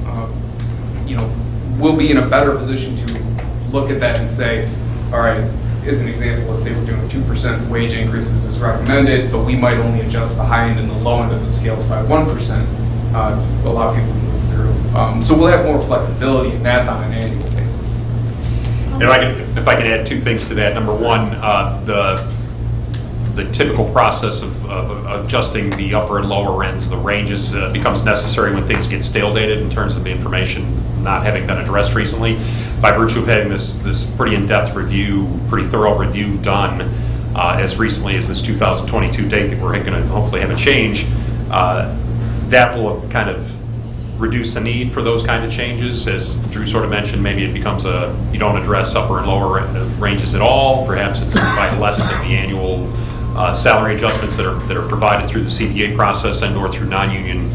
L: we'll be in a better position to look at that and say, all right, as an example, let's say we're doing 2% wage increases as recommended, but we might only adjust the high end and the low end of the scales by 1% to allow people to move through. So we'll have more flexibility, and that's on an annual basis.
E: If I could add 2 things to that. Number one, the typical process of adjusting the upper and lower ends of the ranges becomes necessary when things get stale dated in terms of the information not having been addressed recently. By virtue of having this pretty in-depth review, pretty thorough review done as recently as this 2022 date that we're going to hopefully have a change, that will kind of reduce the need for those kind of changes. As Drew sort of mentioned, maybe it becomes you don't address upper and lower ranges at all. Perhaps it's by less than the annual salary adjustments that are provided through the CBA process and or through non-union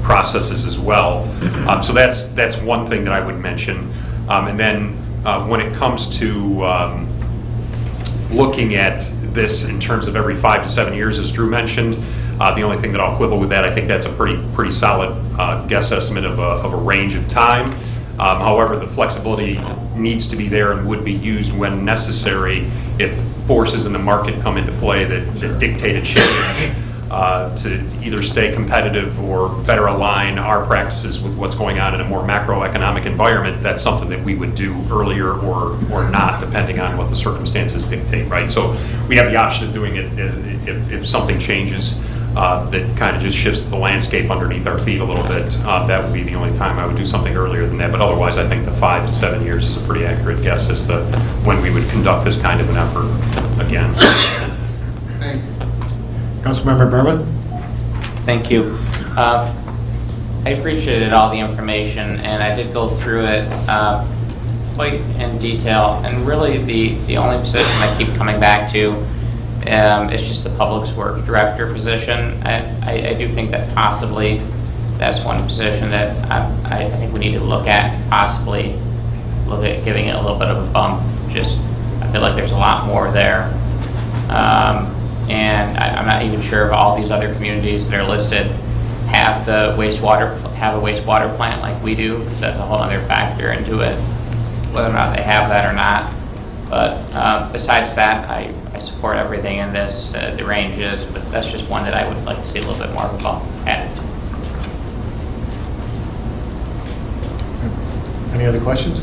E: processes as well. So that's one thing that I would mention. And then when it comes to looking at this in terms of every 5 to 7 years, as Drew mentioned, the only thing that I'll quibble with that, I think that's a pretty solid guess estimate of a range of time. However, the flexibility needs to be there and would be used when necessary if forces in the market come into play that dictate a change to either stay competitive or better align our practices with what's going on in a more macroeconomic environment. That's something that we would do earlier or not, depending on what the circumstances dictate, right? So we have the option of doing it if something changes that kind of just shifts the landscape underneath our feet a little bit. That would be the only time I would do something earlier than that. But otherwise, I think the 5 to 7 years is a pretty accurate guess as to when we would conduct this kind of an effort again.
J: Thank you.
A: Councilmember Berman?
O: Thank you. I appreciated all the information, and I did go through it quite in detail. And really, the only position I keep coming back to is just the Public Works Director position. I do think that possibly that's one position that I think we need to look at, possibly look at giving it a little bit of a bump. Just, I feel like there's a lot more there. And I'm not even sure if all these other communities that are listed have a wastewater plant like we do, because that's a whole other factor into it, whether or not they have that or not. But besides that, I support everything in this, the ranges, but that's just one that I would like to see a little bit more of a bump added.
A: Any other questions?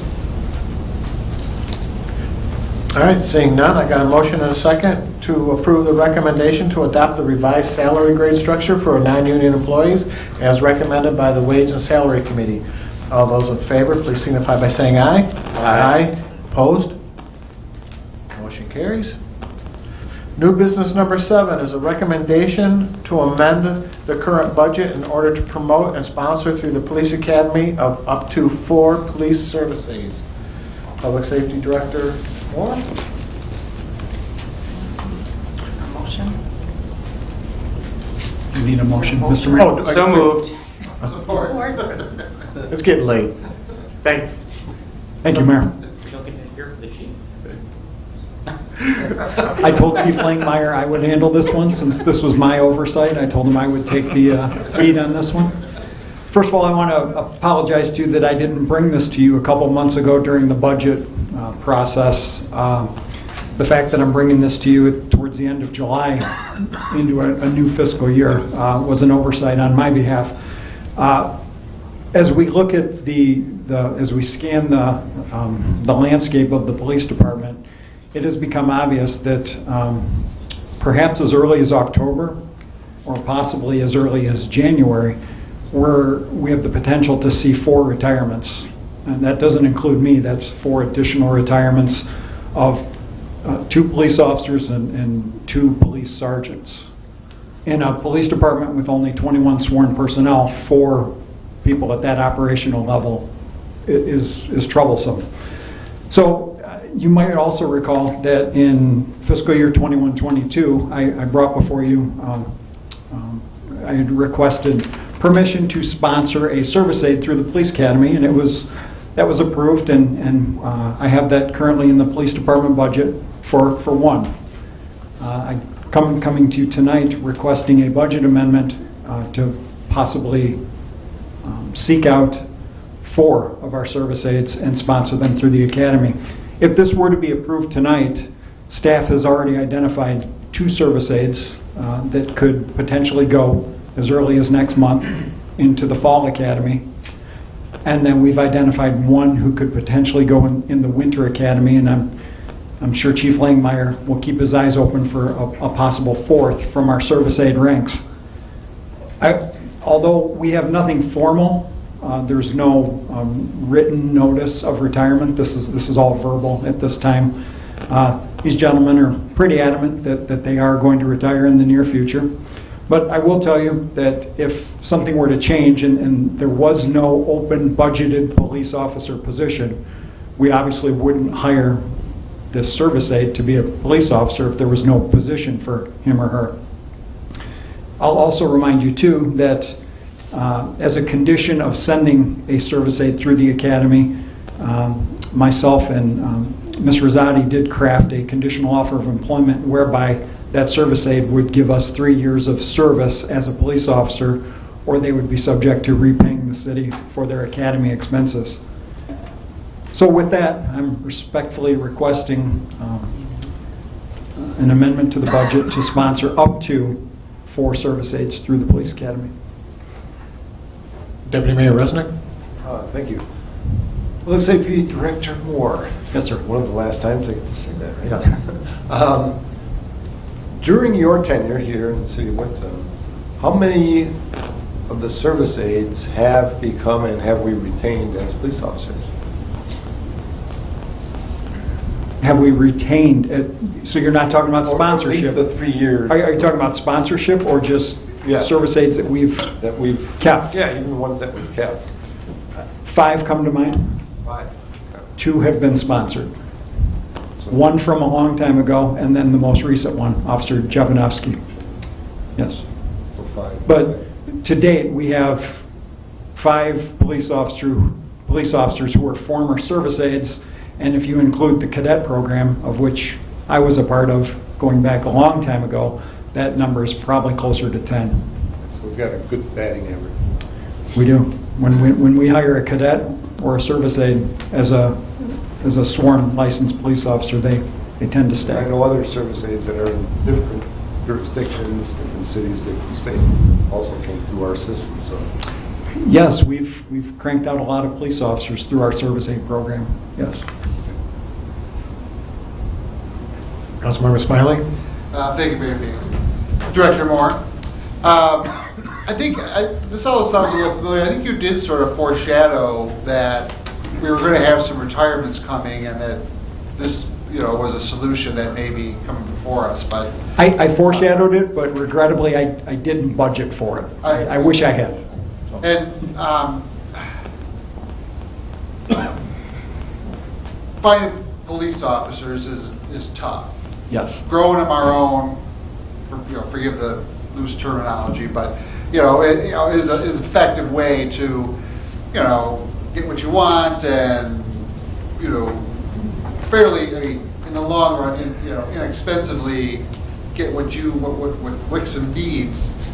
A: All right, seeing none, I got a motion and a second to approve the recommendation to adopt the revised salary grade structure for non-union employees as recommended by the Wage and Salary Committee. All those in favor, please signify by saying aye. Aye. Opposed? Motion carries. New business number 7 is a recommendation to amend the current budget in order to promote and sponsor through the Police Academy of up to 4 police service aides. Public Safety Director Moore?
C: Motion.
G: You need a motion, Mr. Mayor?
A: Oh,
O: So moved.
A: It's getting late. Thanks.
G: Thank you, Mayor.
O: You don't get to hear from the chief.
G: I told Chief Langmeyer I would handle this one since this was my oversight. I told him I would take the lead on this one. First of all, I want to apologize to you that I didn't bring this to you a couple months ago during the budget process. The fact that I'm bringing this to you towards the end of July into a new fiscal year was an oversight on my behalf. As we look at as we scan the landscape of the police department, it has become obvious that perhaps as early as October or possibly as early as January, we have the potential to see 4 retirements. And that doesn't include me. That's 4 additional retirements of 2 police officers and 2 police sergeants. In a police department with only 21 sworn personnel, 4 people at that operational level is troublesome. So you might also recall that in fiscal year 21-22, I brought before you, I had requested permission to sponsor a service aide through the police academy, and that was approved, and I have that currently in the police department budget for 1. I'm coming to you tonight requesting a budget amendment to possibly seek out 4 of our service aides and sponsor them through the academy. If this were to be approved tonight, staff has already identified 2 service aides that could potentially go as early as next month into the fall academy. And then we've identified 1 who could potentially go in the winter academy, and I'm sure Chief Langmeyer will keep his eyes open for a possible 4th from our service aide ranks. Although we have nothing formal, there's no written notice of retirement. This is all verbal at this time. These gentlemen are pretty adamant that they are going to retire in the near future. But I will tell you that if something were to change and there was no open budgeted police officer position, we obviously wouldn't hire this service aide to be a police officer if there was no position for him or her. I'll also remind you too that as a condition of sending a service aide through the academy, myself and Ms. Rosati did craft a conditional offer of employment whereby that service aide would give us 3 years of service as a police officer, or they would be subject to repaying the city for their academy expenses. So with that, I'm respectfully requesting an amendment to the budget to sponsor up to 4 service aides through the police academy.
A: Deputy Mayor Resnick?
I: Thank you. Well, let's say for you, Director Moore.
G: Yes, sir.
I: One of the last times I get to say that, right? Yeah. During your tenure here in the city of Wixom, how many of the service aides have become and have we retained as police officers?
G: Have we retained it? So you're not talking about sponsorship?
I: Or at least the 3 years.
G: Are you talking about sponsorship or just service aides that we've kept?
I: Yeah, even the ones that we've kept.
G: 5 come to mind.
I: 5.
G: 2 have been sponsored. 1 from a long time ago, and then the most recent one, Officer Jovanovski. Yes.
I: So 5.
G: But to date, we have 5 police officers who are former service aides, and if you include the cadet program, of which I was a part of going back a long time ago, that number is probably closer to 10.
I: So we've got a good batting average.
G: We do. When we hire a cadet or a service aide as a sworn licensed police officer, they tend to stay.
I: I know other service aides that are in different jurisdictions, different cities, different states, also came through our system. So
G: yes, we've cranked out a lot of police officers through our service aide program. Yes.
A: Councilmember Smiley?
J: Thank you, Mayor Beagle. Director Moore. I think, this all sounds a little familiar. I think you did sort of foreshadow that we were going to have some retirements coming and that this, was a solution that may be coming before us, but.
G: I foreshadowed it, but regrettably, I didn't budget for it. I wish I had.
J: And finding police officers is tough.
G: Yes.
J: Growing them our own, forgive the loose terminology, but is an effective way to get what you want and fairly, in the long run, inexpensively get what Wixom needs,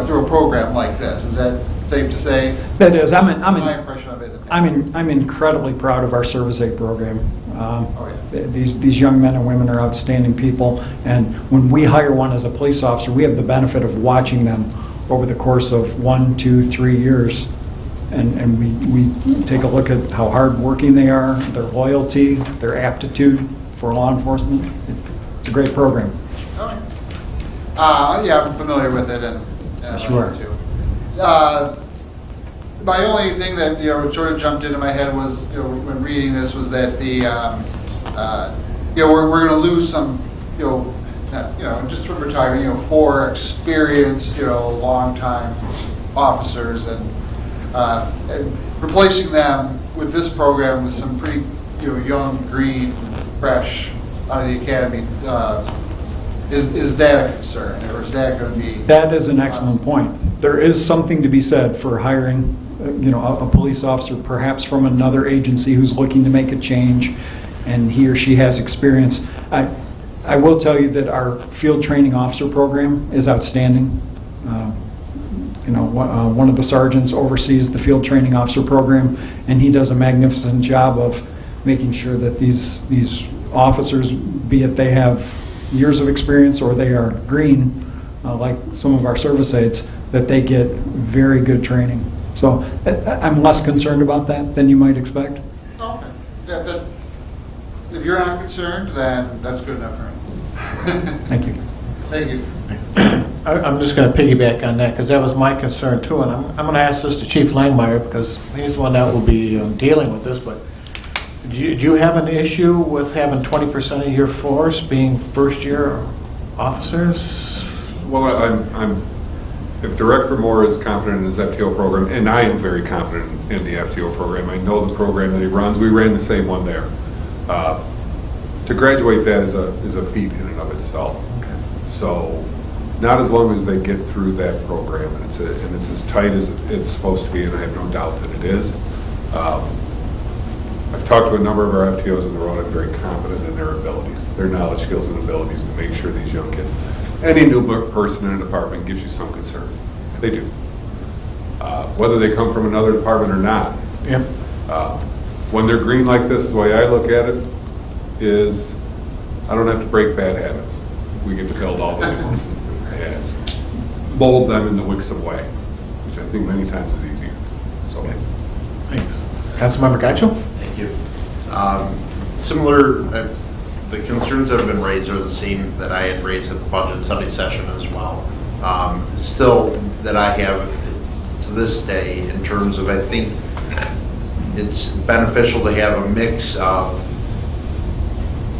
J: through a program like this. Is that safe to say?
G: That is.
J: My impression of it.
G: I'm incredibly proud of our Service Aid program.
J: Oh, yeah.
G: These young men and women are outstanding people, and when we hire one as a police officer, we have the benefit of watching them over the course of 1, 2, 3 years, and we take a look at how hardworking they are, their loyalty, their aptitude for law enforcement. It's a great program.
J: Okay. Yeah, I'm familiar with it, and
G: Sure.
J: too. My only thing that sort of jumped into my head was when reading this was that the we're going to lose some just from retiring 4 experienced long-time officers and replacing them with this program with some pretty young, green, fresh out of the academy. Is that a concern, or is that going to be?
G: That is an excellent point. There is something to be said for hiring, a police officer perhaps from another agency who's looking to make a change, and he or she has experience. I will tell you that our field training officer program is outstanding. One of the sergeants oversees the field training officer program, and he does a magnificent job of making sure that these officers, be it they have years of experience or they are green, like some of our service aides, that they get very good training. So I'm less concerned about that than you might expect.
J: Okay. If you're not concerned, then that's good enough for me.
G: Thank you.
J: Thank you.
A: I'm just going to piggyback on that because that was my concern too, and I'm going to ask this to Chief Langmeyer because he's the one that will be dealing with this, but do you have an issue with having 20% of your force being first-year officers?
D: Well, if Director Moore is confident in his FTO program, and I am very confident in the FTO program, I know the program that he runs. We ran the same one there. To graduate that is a feat in and of itself.
A: Okay.
D: So, not as long as they get through that program, and it's as tight as it's supposed to be, and I have no doubt that it is. I've talked to a number of our FTOs on the road. I'm very confident in their abilities, their knowledge, skills, and abilities to make sure these young kids. Any new person in a department gives you some concern. They do. Whether they come from another department or not.
A: Yep.
D: When they're green like this, the way I look at it is I don't have to break bad habits. We get to build all the new ones and mold them in the Wixom way, which I think many times is easier. So,
A: Thanks. Councilmember Gatchel?
H: Thank you. Similar, the concerns that have been raised are the same that I had raised at the budget study session as well. Still, that I have to this day in terms of, I think it's beneficial to have a mix of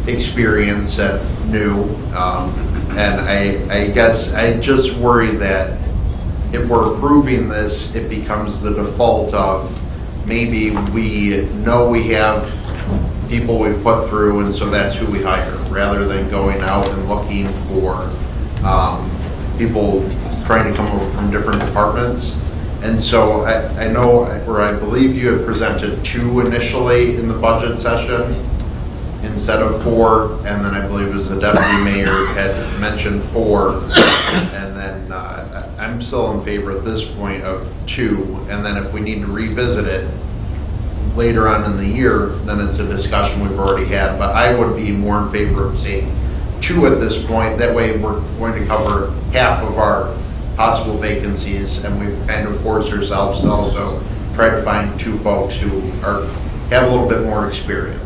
H: experience and new. And I guess I just worry that if we're approving this, it becomes the default of maybe we know we have people we've put through and so that's who we hire, rather than going out and looking for people trying to come over from different departments. And so I know, or I believe you had presented 2 initially in the budget session instead of 4, and then I believe it was the deputy mayor had mentioned 4, and then I'm still in favor at this point of 2, and then if we need to revisit it later on in the year, then it's a discussion we've already had, but I would be more in favor of saying 2 at this point. That way we're going to cover half of our possible vacancies, and we've kind of forced ourselves to also try to find 2 folks who have a little bit more experience.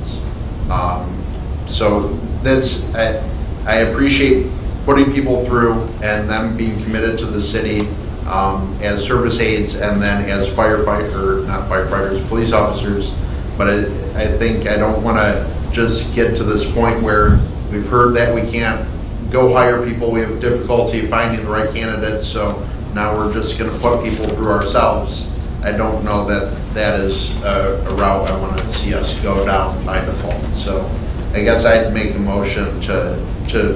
H: So this, I appreciate putting people through and them being committed to the city as service aides and then as not firefighters, police officers. But I think I don't want to just get to this point where we've heard that we can't go hire people, we have difficulty finding the right candidates, so now we're just going to put people through ourselves. I don't know that that is a route I want to see us go down by default. So I guess I'd make a motion to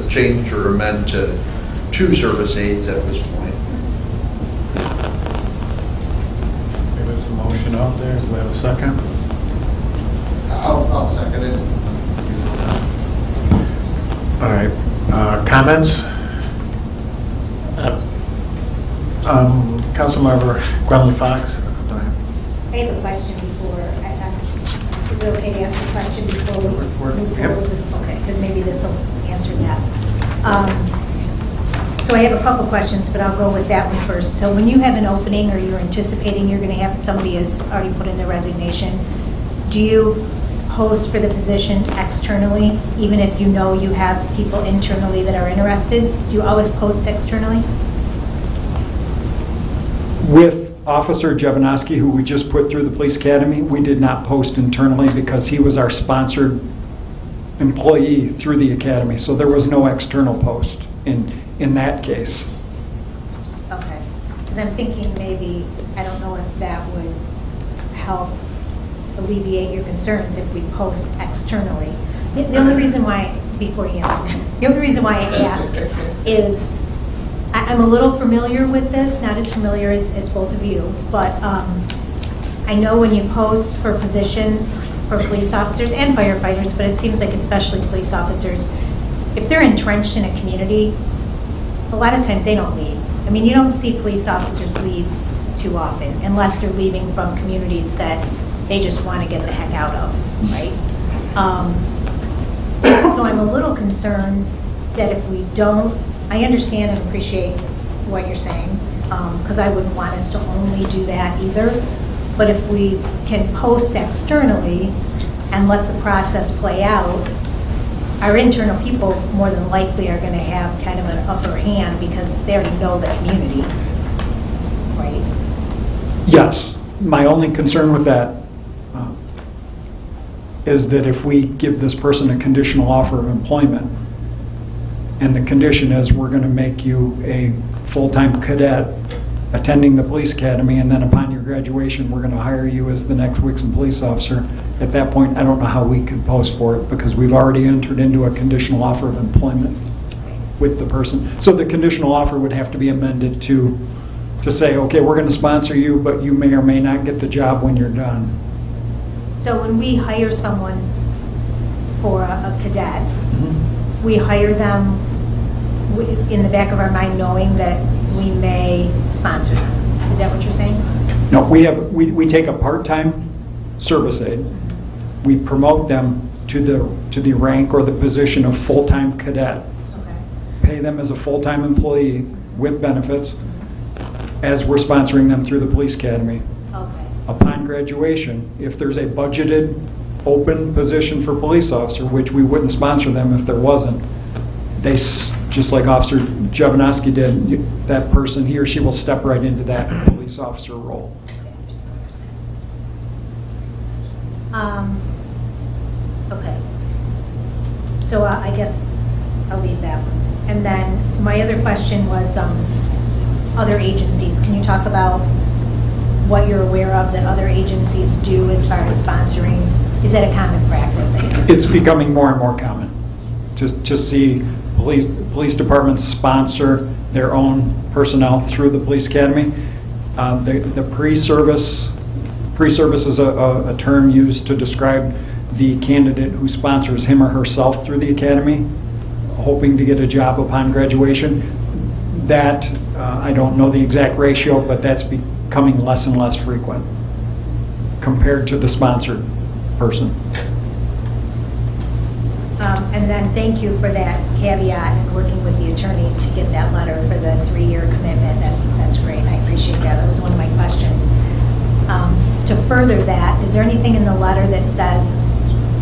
H: change or amend to 2 service aides at this point.
A: Okay, there's a motion out there. Do we have a second?
J: I'll second it.
A: All right. Comments? Councilmember Gwendolyn Fox.
M: I have a question before, is it okay to ask a question before we move forward? Okay, because maybe this will answer that. So I have a couple questions, but I'll go with that one first. So when you have an opening or you're anticipating you're going to have somebody has already put in their resignation, do you post for the position externally, even if you know you have people internally that are interested? Do you always post externally?
G: With Officer Jovanovski, who we just put through the police academy, we did not post internally because he was our sponsored employee through the academy. So there was no external post in that case.
M: Okay, because I'm thinking maybe, I don't know if that would help alleviate your concerns if we post externally. The only reason why, before you answer, the only reason why I ask is I'm a little familiar with this, not as familiar as both of you, but I know when you post for positions for police officers and firefighters, but it seems like especially police officers, if they're entrenched in a community, a lot of times they don't leave. I mean, you don't see police officers leave too often unless they're leaving from communities that they just want to get the heck out of, right? So I'm a little concerned that if we don't, I understand and appreciate what you're saying, because I wouldn't want us to only do that either. But if we can post externally and let the process play out, our internal people more than likely are going to have kind of an upper hand because they already know the community, right?
G: Yes. My only concern with that is that if we give this person a conditional offer of employment, and the condition is we're going to make you a full-time cadet attending the police academy, and then upon your graduation, we're going to hire you as the next Wixom police officer. At that point, I don't know how we could post for it because we've already entered into a conditional offer of employment with the person. So the conditional offer would have to be amended to say, okay, we're going to sponsor you, but you may or may not get the job when you're done.
M: So when we hire someone for a cadet, we hire them in the back of our mind knowing that we may sponsor them. Is that what you're saying?
G: No, we take a part-time service aide. We promote them to the rank or the position of full-time cadet.
M: Okay.
G: Pay them as a full-time employee with benefits as we're sponsoring them through the police academy.
M: Okay.
G: Upon graduation, if there's a budgeted open position for police officer, which we wouldn't sponsor them if there wasn't, they, just like Officer Jovanovski did, that person, he or she will step right into that police officer role.
M: Okay. So I guess I'll leave that one. And then my other question was other agencies. Can you talk about what you're aware of that other agencies do as far as sponsoring? Is that a common practice, I guess?
G: It's becoming more and more common to see police departments sponsor their own personnel through the police academy. The pre-service is a term used to describe the candidate who sponsors him or herself through the academy, hoping to get a job upon graduation. That, I don't know the exact ratio, but that's becoming less and less frequent compared to the sponsored person.
M: And then thank you for that caveat and working with the attorney to get that letter for the 3-year commitment. That's great. I appreciate that. That was one of my questions. To further that, is there anything in the letter that says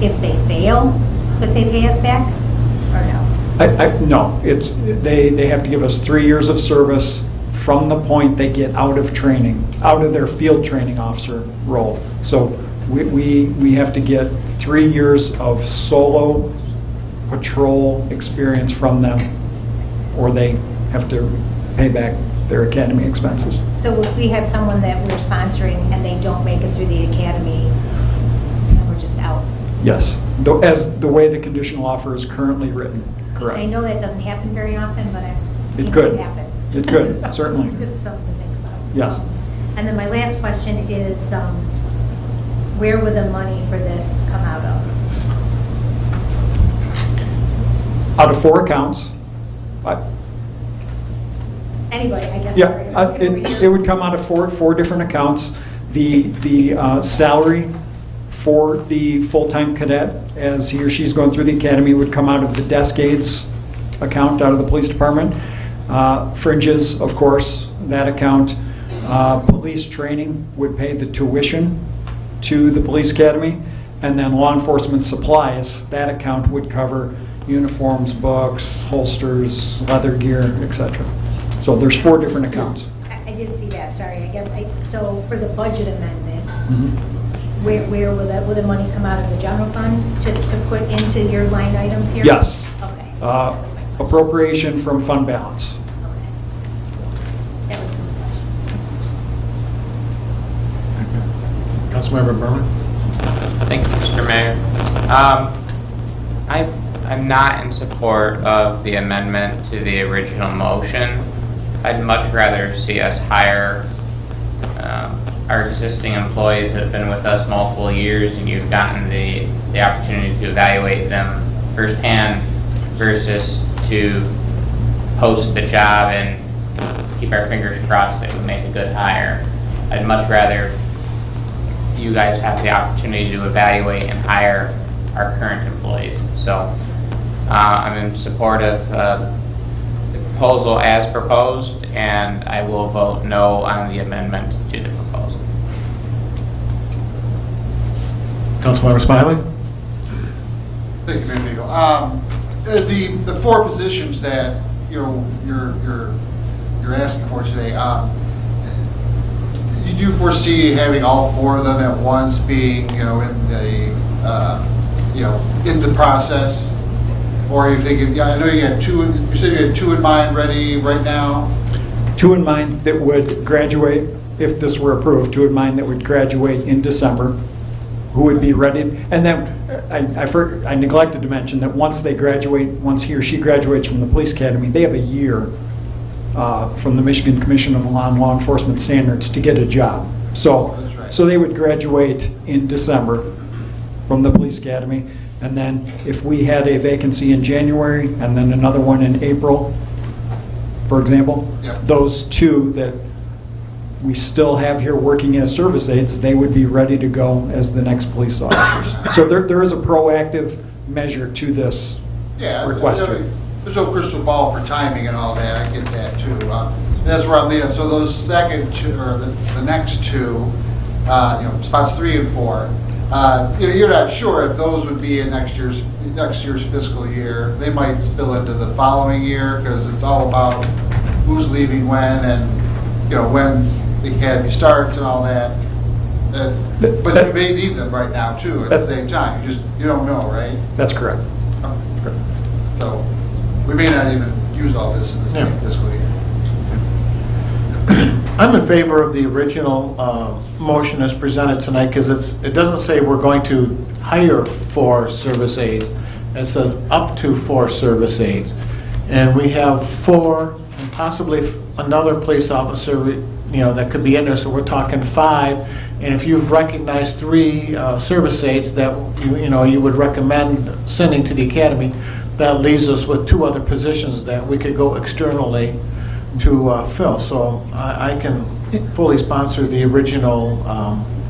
M: if they fail that they pay us back or no?
G: No, they have to give us 3 years of service from the point they get out of training, out of their field training officer role. So we have to get 3 years of solo patrol experience from them, or they have to pay back their academy expenses.
M: So if we have someone that we're sponsoring and they don't make it through the academy, then we're just out?
G: Yes, as the way the conditional offer is currently written, correct.
M: I know that doesn't happen very often, but I've seen
G: It could.
M: it happen.
G: It could,
M: So,
G: certainly.
M: Just something to think about.
G: Yes.
M: And then my last question is, where would the money for this come out of?
G: Out of 4 accounts.
M: Anybody, I guess.
G: Yeah, it would come out of four different accounts. The salary for the full-time cadet, as he or she's going through the academy, would come out of the desk aids account out of the police department. Fringes, of course, that account. Police training would pay the tuition to the police academy. And then law enforcement supplies, that account would cover uniforms, books, holsters, leather gear, etc. So there's 4 different accounts.
M: I did see that, sorry, I guess, so for the budget amendment,
G: Mhm.
M: where will the money come out of the general fund to put into your line items here?
G: Yes.
M: Okay.
G: Appropriation from fund balance.
M: That was my question.
A: Councilmember Berman?
O: Thank you, Mr. Mayor. I'm not in support of the amendment to the original motion. I'd much rather see us hire our existing employees that have been with us multiple years, and you've gotten the opportunity to evaluate them firsthand versus to post the job and keep our fingers crossed that we make a good hire. I'd much rather you guys have the opportunity to evaluate and hire our current employees. So I'm in support of the proposal as proposed, and I will vote no on the amendment to the proposal.
A: Councilmember Smiley?
J: Thank you, Mayor Beagle. The 4 positions that you're asking for today, you do foresee having all 4 of them at once being, in the process, or are you thinking? Yeah, I know you had 2. You said you had 2 in mind ready right now.
G: 2 in mind that would graduate, if this were approved, 2 in mind that would graduate in December, who would be ready. And then I neglected to mention that once they graduate, once he or she graduates from the police academy, they have a year from the Michigan Commission on Law Enforcement Standards to get a job. So they would graduate in December from the police academy. And then if we had a vacancy in January and then another one in April, for example, those 2 that we still have here working as service aides, they would be ready to go as the next police officers. So there is a proactive measure to this request.
J: There's no crystal ball for timing and all that. I get that too. That's where I'm leading. So those second 2, or the next 2, spots 3 and 4. You're not sure if those would be in next year's fiscal year. They might spill into the following year because it's all about who's leaving when and when the academy starts and all that. But you may need them right now too at the same time. You don't know, right?
G: That's correct.
J: So we may not even use all this in the same fiscal year.
A: I'm in favor of the original motion as presented tonight because it doesn't say we're going to hire 4 service aides. It says up to 4 service aides. And we have 4 and possibly another police officer, that could be in there, so we're talking 5. And if you've recognized 3 service aides that you would recommend sending to the academy, that leaves us with 2 other positions that we could go externally to fill. So I can fully sponsor the original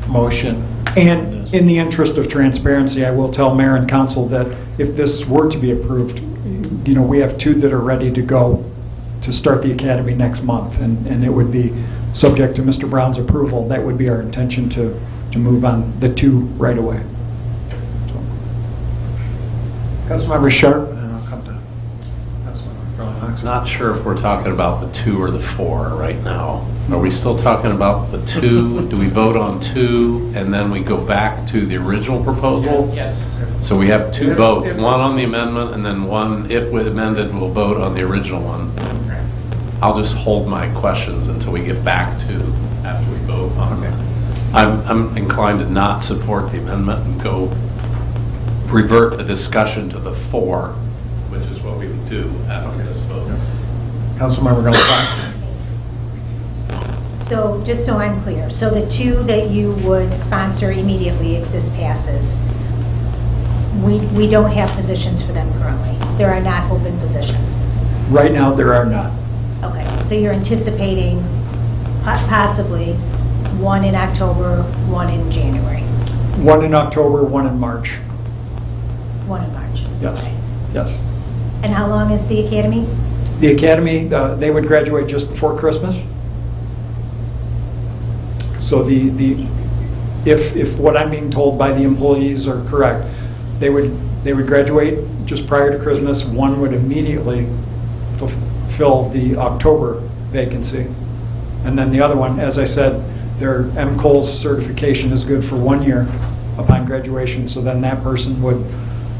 A: motion.
G: And in the interest of transparency, I will tell Mayor and Council that if this were to be approved, we have 2 that are ready to go to start the academy next month, and it would be subject to Mr. Brown's approval. That would be our intention to move on the 2 right away.
A: Councilmember Sharp, and I'll come to
B: not sure if we're talking about the 2 or the 4 right now. Are we still talking about the 2? Do we vote on 2 and then we go back to the original proposal?
O: Yes.
B: So we have 2 votes, one on the amendment and then one, if with amended, we'll vote on the original one. I'll just hold my questions until we get back to after we vote on it. I'm inclined to not support the amendment and go revert the discussion to the 4, which is what we would do after this vote.
A: Councilmember Gonzalez.
M: So, just so I'm clear, so the 2 that you would sponsor immediately if this passes, we don't have positions for them currently? There are not open positions?
G: Right now, there are not.
M: Okay, so you're anticipating possibly 1 in October, 1 in January?
G: 1 in October, 1 in March.
M: 1 in March?
G: Yes,
M: Okay.
G: yes.
M: And how long is the academy?
G: The academy, they would graduate just before Christmas. So if what I'm being told by the employees are correct, they would graduate just prior to Christmas. One would immediately fulfill the October vacancy. And then the other one, as I said, their MCOLS certification is good for 1 year upon graduation. So then that person would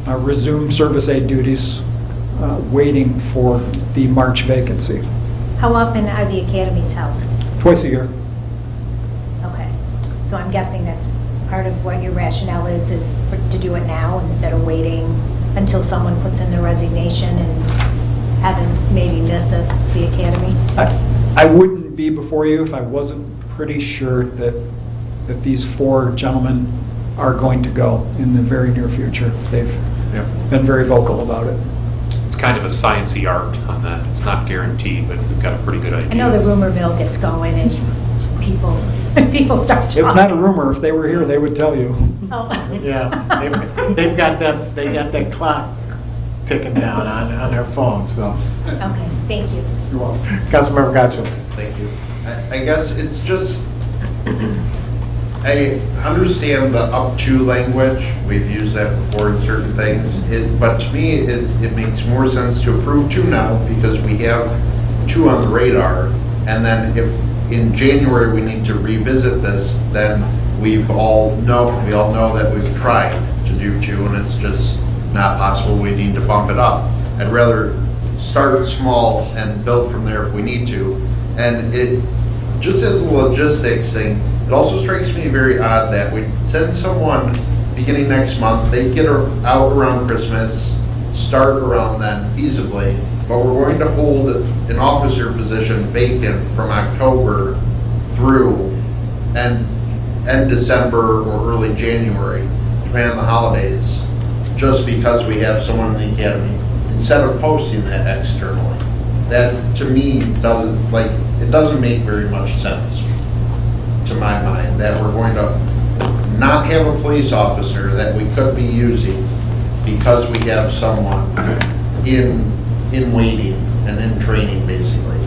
G: resume service aid duties, waiting for the March vacancy.
M: How often are the academies held?
G: Twice a year.
M: Okay, so I'm guessing that's part of what your rationale is to do it now instead of waiting until someone puts in their resignation and having maybe miss the academy?
G: I wouldn't be before you if I wasn't pretty sure that these 4 gentlemen are going to go in the very near future. They've been very vocal about it.
E: It's kind of a sciencey art on that. It's not guaranteed, but we've got a pretty good idea.
M: I know the rumor mill gets going and people start talking.
G: It's not a rumor. If they were here, they would tell you.
M: Oh.
A: Yeah, they've got that clock ticking down on their phone, so.
M: Okay, thank you.
A: You're welcome. Councilmember Gatto.
H: Thank you. I guess it's just, I understand the up to language. We've used that before in certain things. But to me, it makes more sense to approve 2 now because we have 2 on the radar. And then if in January we need to revisit this, then we all know that we've tried to do 2 and it's just not possible. We need to bump it up. I'd rather start small and build from there if we need to. And it, just as a logistics thing, it also strikes me very odd that we send someone beginning next month, they get out around Christmas, start around then feasibly, but we're going to hold an officer position vacant from October through end December or early January, depending on the holidays, just because we have someone in the academy, instead of posting that externally. That, to me, it doesn't make very much sense, to my mind, that we're going to not have a police officer that we could be using because we have someone in waiting and in training, basically.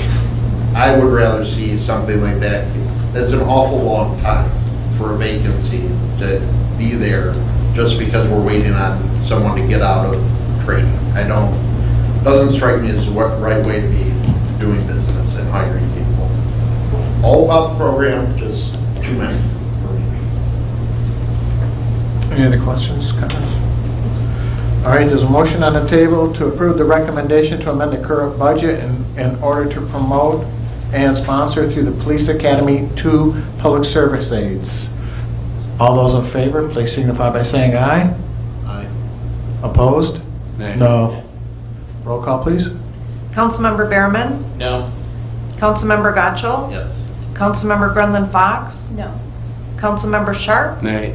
H: I would rather see something like that. That's an awful long time for a vacancy to be there just because we're waiting on someone to get out of training. Doesn't strike me as the right way to be doing business and hiring people. All about the program, just too many for me.
A: Any other questions, comments? All right, there's a motion on the table to approve the recommendation to amend the current budget in order to promote and sponsor through the Police Academy 2 public service aides. All those in favor, please signify by saying aye.
H: Aye.
A: Opposed?
B: Nay.
A: No. Roll call, please.
C: Councilmember Behrman?
O: No.
C: Councilmember Gatchell?
H: Yes.
C: Councilmember Brendan Fox?
M: No.
C: Councilmember Sharp?
B: Nay.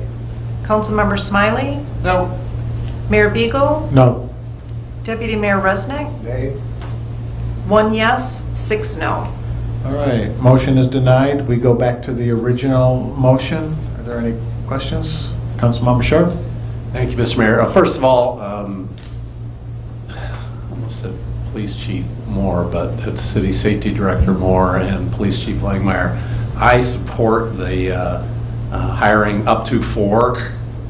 C: Councilmember Smiley?
H: No.
C: Mayor Beagle?
A: No.
C: Deputy Mayor Resnick?
A: Nay.
C: 1 yes, 6 no.
A: All right, motion is denied. We go back to the original motion. Are there any questions? Councilmember Sharp?
B: Thank you, Mr. Mayor. First of all, almost said Police Chief Moore, but it's City Safety Director Moore and Police Chief Langmeyer. I support the hiring up to 4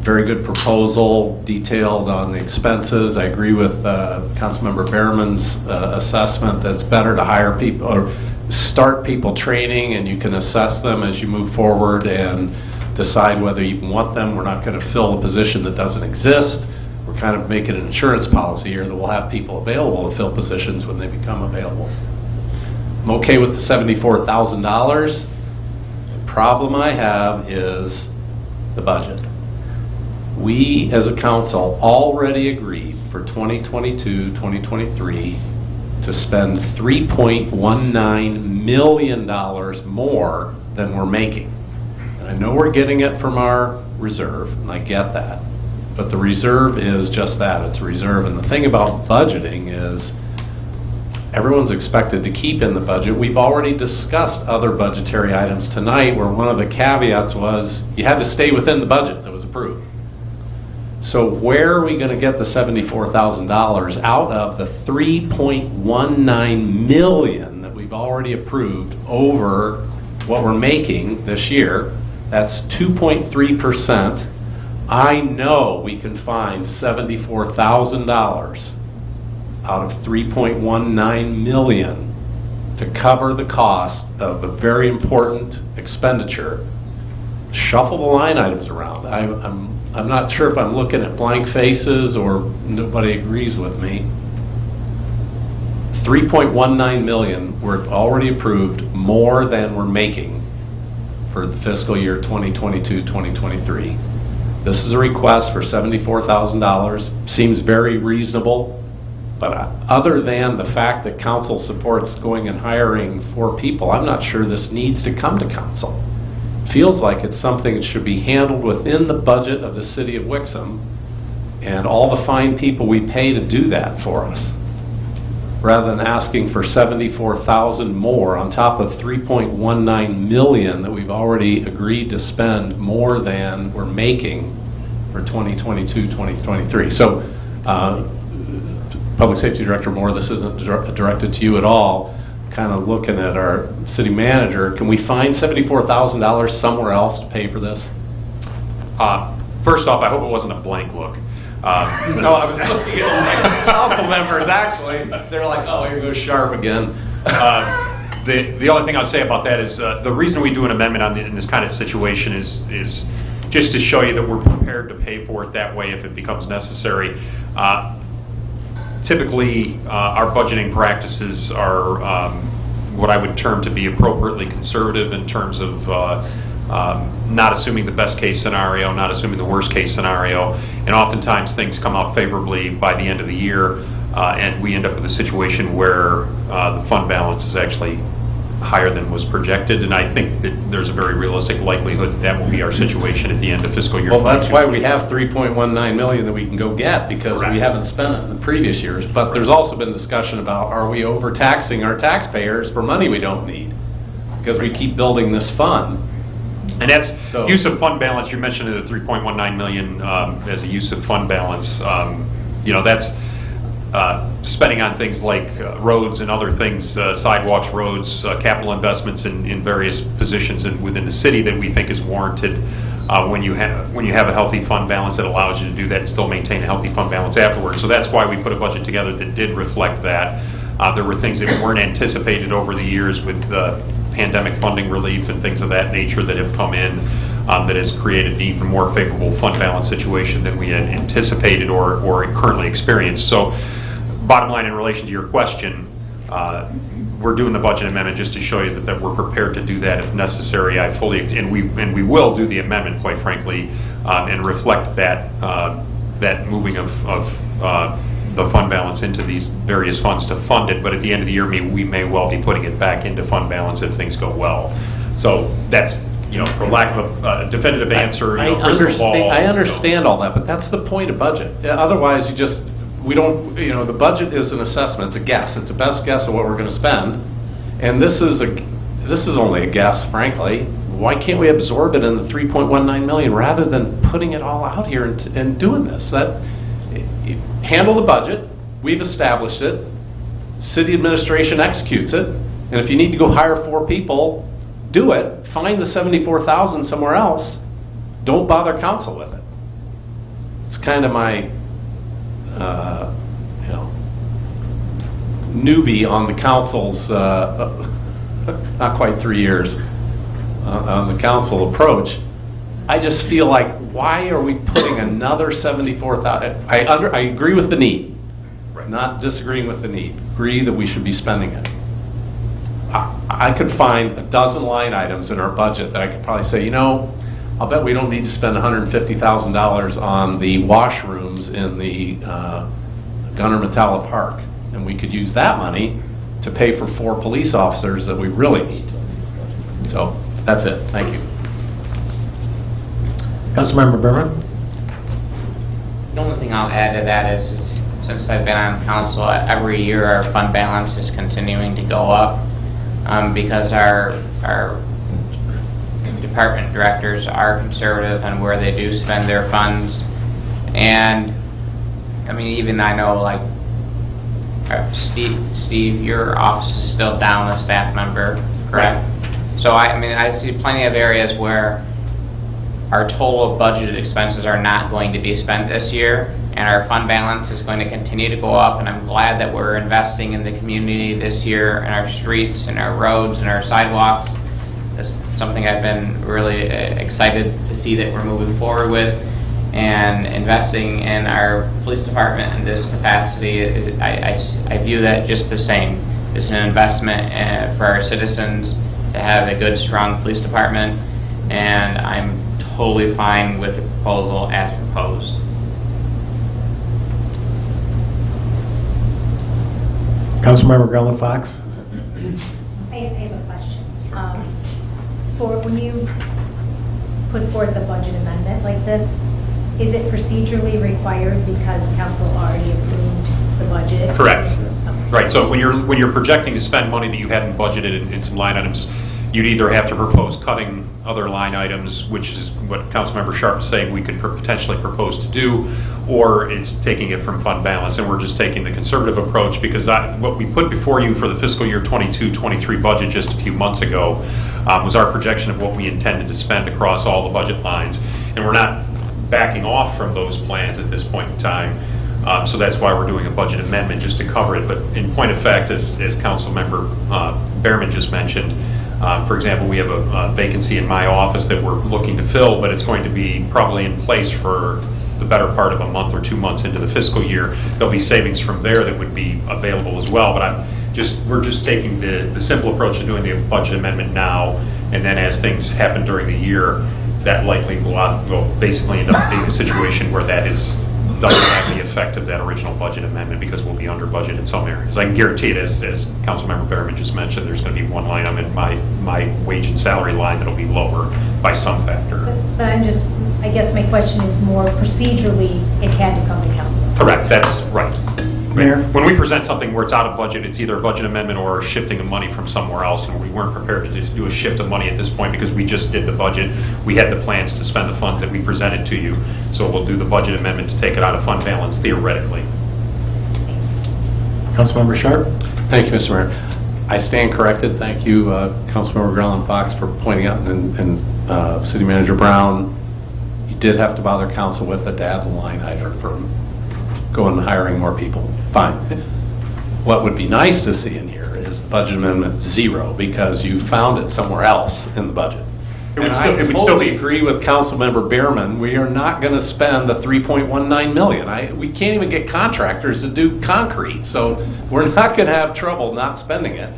B: very good proposal, detailed on the expenses. I agree with Councilmember Behrman's assessment that it's better to hire people or start people training, and you can assess them as you move forward and decide whether you want them. We're not going to fill a position that doesn't exist. We're kind of making an insurance policy here that we'll have people available to fill positions when they become available. I'm okay with the $74,000. The problem I have is the budget. We, as a council, already agreed for 2022, 2023 to spend $3.19 million more than we're making. And I know we're getting it from our reserve, and I get that. But the reserve is just that, it's a reserve. And the thing about budgeting is everyone's expected to keep in the budget. We've already discussed other budgetary items tonight where one of the caveats was you had to stay within the budget that was approved. So where are we going to get the $74,000 out of the $3.19 million that we've already approved over what we're making this year? That's 2.3%. I know we can find $74,000 out of $3.19 million to cover the cost of a very important expenditure. Shuffle the line items around. I'm not sure if I'm looking at blank faces or nobody agrees with me. $3.19 million we're already approved more than we're making for the fiscal year 2022-2023. This is a request for $74,000. Seems very reasonable, but other than the fact that council supports going and hiring 4 people, I'm not sure this needs to come to council. Feels like it's something that should be handled within the budget of the city of Wixom and all the fine people we pay to do that for us, rather than asking for $74,000 more on top of $3.19 million that we've already agreed to spend more than we're making for 2022-2023. So, Public Safety Director Moore, this isn't directed to you at all. Kind of looking at our city manager, can we find $74,000 somewhere else to pay for this?
E: First off, I hope it wasn't a blank look.
B: No, I was looking at my council members, actually. They're like, oh, here goes Sharp again.
E: The only thing I'd say about that is the reason we do an amendment in this kind of situation is just to show you that we're prepared to pay for it that way if it becomes necessary. Typically, our budgeting practices are what I would term to be appropriately conservative in terms of not assuming the best case scenario, not assuming the worst case scenario, and oftentimes things come out favorably by the end of the year, and we end up with a situation where the fund balance is actually higher than was projected, and I think that there's a very realistic likelihood that will be our situation at the end of fiscal year.
B: Well, that's why we have $3.19 million that we can go get, because we haven't spent it in the previous years. But there's also been discussion about, are we overtaxing our taxpayers for money we don't need? Because we keep building this fund.
E: And that's use of fund balance. You mentioned the $3.19 million as a use of fund balance. That's spending on things like roads and other things, sidewalks, roads, capital investments in various positions within the city that we think is warranted when you have a healthy fund balance that allows you to do that and still maintain a healthy fund balance afterwards. So that's why we put a budget together that did reflect that. There were things that weren't anticipated over the years with pandemic funding relief and things of that nature that have come in that has created an even more favorable fund balance situation than we had anticipated or currently experienced. So bottom line in relation to your question, we're doing the budget amendment just to show you that we're prepared to do that if necessary. And we will do the amendment, quite frankly, and reflect that moving of the fund balance into these various funds to fund it. But at the end of the year, we may well be putting it back into fund balance if things go well. So that's, for lack of a definitive answer,
B: I understand all that, but that's the point of budget. Otherwise, we don't, the budget is an assessment, it's a guess, it's a best guess of what we're going to spend, and this is only a guess, frankly. Why can't we absorb it in the $3.19 million rather than putting it all out here and doing this? Handle the budget, we've established it, city administration executes it, and if you need to go hire 4 people, do it. Find the $74,000 somewhere else. Don't bother council with it. It's kind of my, newbie on the council's, not quite 3 years, on the council approach. I just feel like, why are we putting another 74,000? I agree with the need, not disagreeing with the need. Agree that we should be spending it. I could find a dozen line items in our budget that I could probably say, I'll bet we don't need to spend $150,000 on the washrooms in the Gunner Metallic Park. And we could use that money to pay for 4 police officers that we really need. So that's it. Thank you.
A: Councilmember Berman?
O: The only thing I'll add to that is since I've been on council, every year our fund balance is continuing to go up because our department directors are conservative on where they do spend their funds. And I mean, even I know like Steve, your office is still down a staff member, correct? Right. So I see plenty of areas where our total budgeted expenses are not going to be spent this year, and our fund balance is going to continue to go up, and I'm glad that we're investing in the community this year, in our streets, and our roads, and our sidewalks. That's something I've been really excited to see that we're moving forward with, and investing in our police department in this capacity. I view that just the same. It's an investment for our citizens to have a good, strong police department, and I'm totally fine with the proposal as proposed.
A: Councilmember Garland Fox?
M: I have a question. For when you put forth a budget amendment like this, is it procedurally required because council already approved the budget?
E: Correct.
M: Okay.
E: Right, so when you're projecting to spend money that you hadn't budgeted in some line items, you'd either have to propose cutting other line items, which is what Councilmember Sharp is saying we could potentially propose to do, or it's taking it from fund balance, and we're just taking the conservative approach because what we put before you for the fiscal year 22-23 budget just a few months ago was our projection of what we intended to spend across all the budget lines, and we're not backing off from those plans at this point in time. So that's why we're doing a budget amendment just to cover it. But in point of fact, as Councilmember Behrman just mentioned, for example, we have a vacancy in my office that we're looking to fill, but it's going to be probably in place for the better part of a month or 2 months into the fiscal year. There'll be savings from there that would be available as well. But we're just taking the simple approach to doing the budget amendment now, and then as things happen during the year, that likely will basically end up being a situation where that doesn't have the effect of that original budget amendment because we'll be under budget in some areas. I can guarantee it, as Councilmember Behrman just mentioned, there's going to be one line in my wage and salary line that'll be lower by some factor.
M: But I guess my question is more procedurally, it had to come to council.
E: Correct, that's right.
A: Mayor?
E: When we present something where it's out of budget, it's either a budget amendment or shifting of money from somewhere else, and we weren't prepared to do a shift of money at this point because we just did the budget. We had the plans to spend the funds that we presented to you, so we'll do the budget amendment to take it out of fund balance theoretically.
A: Councilmember Sharp?
B: Thank you, Mr. Mayor. I stand corrected. Thank you, Councilmember Garland Fox, for pointing out, and City Manager Brown, you did have to bother council with it to add the line item for going and hiring more people. Fine. What would be nice to see in here is the budget amendment 0 because you found it somewhere else in the budget.
E: It would
B: I
E: still
B: totally
E: be.
B: agree with Councilmember Behrman. We are not going to spend the $3.19 million. We can't even get contractors to do concrete, so we're not going to have trouble not spending it.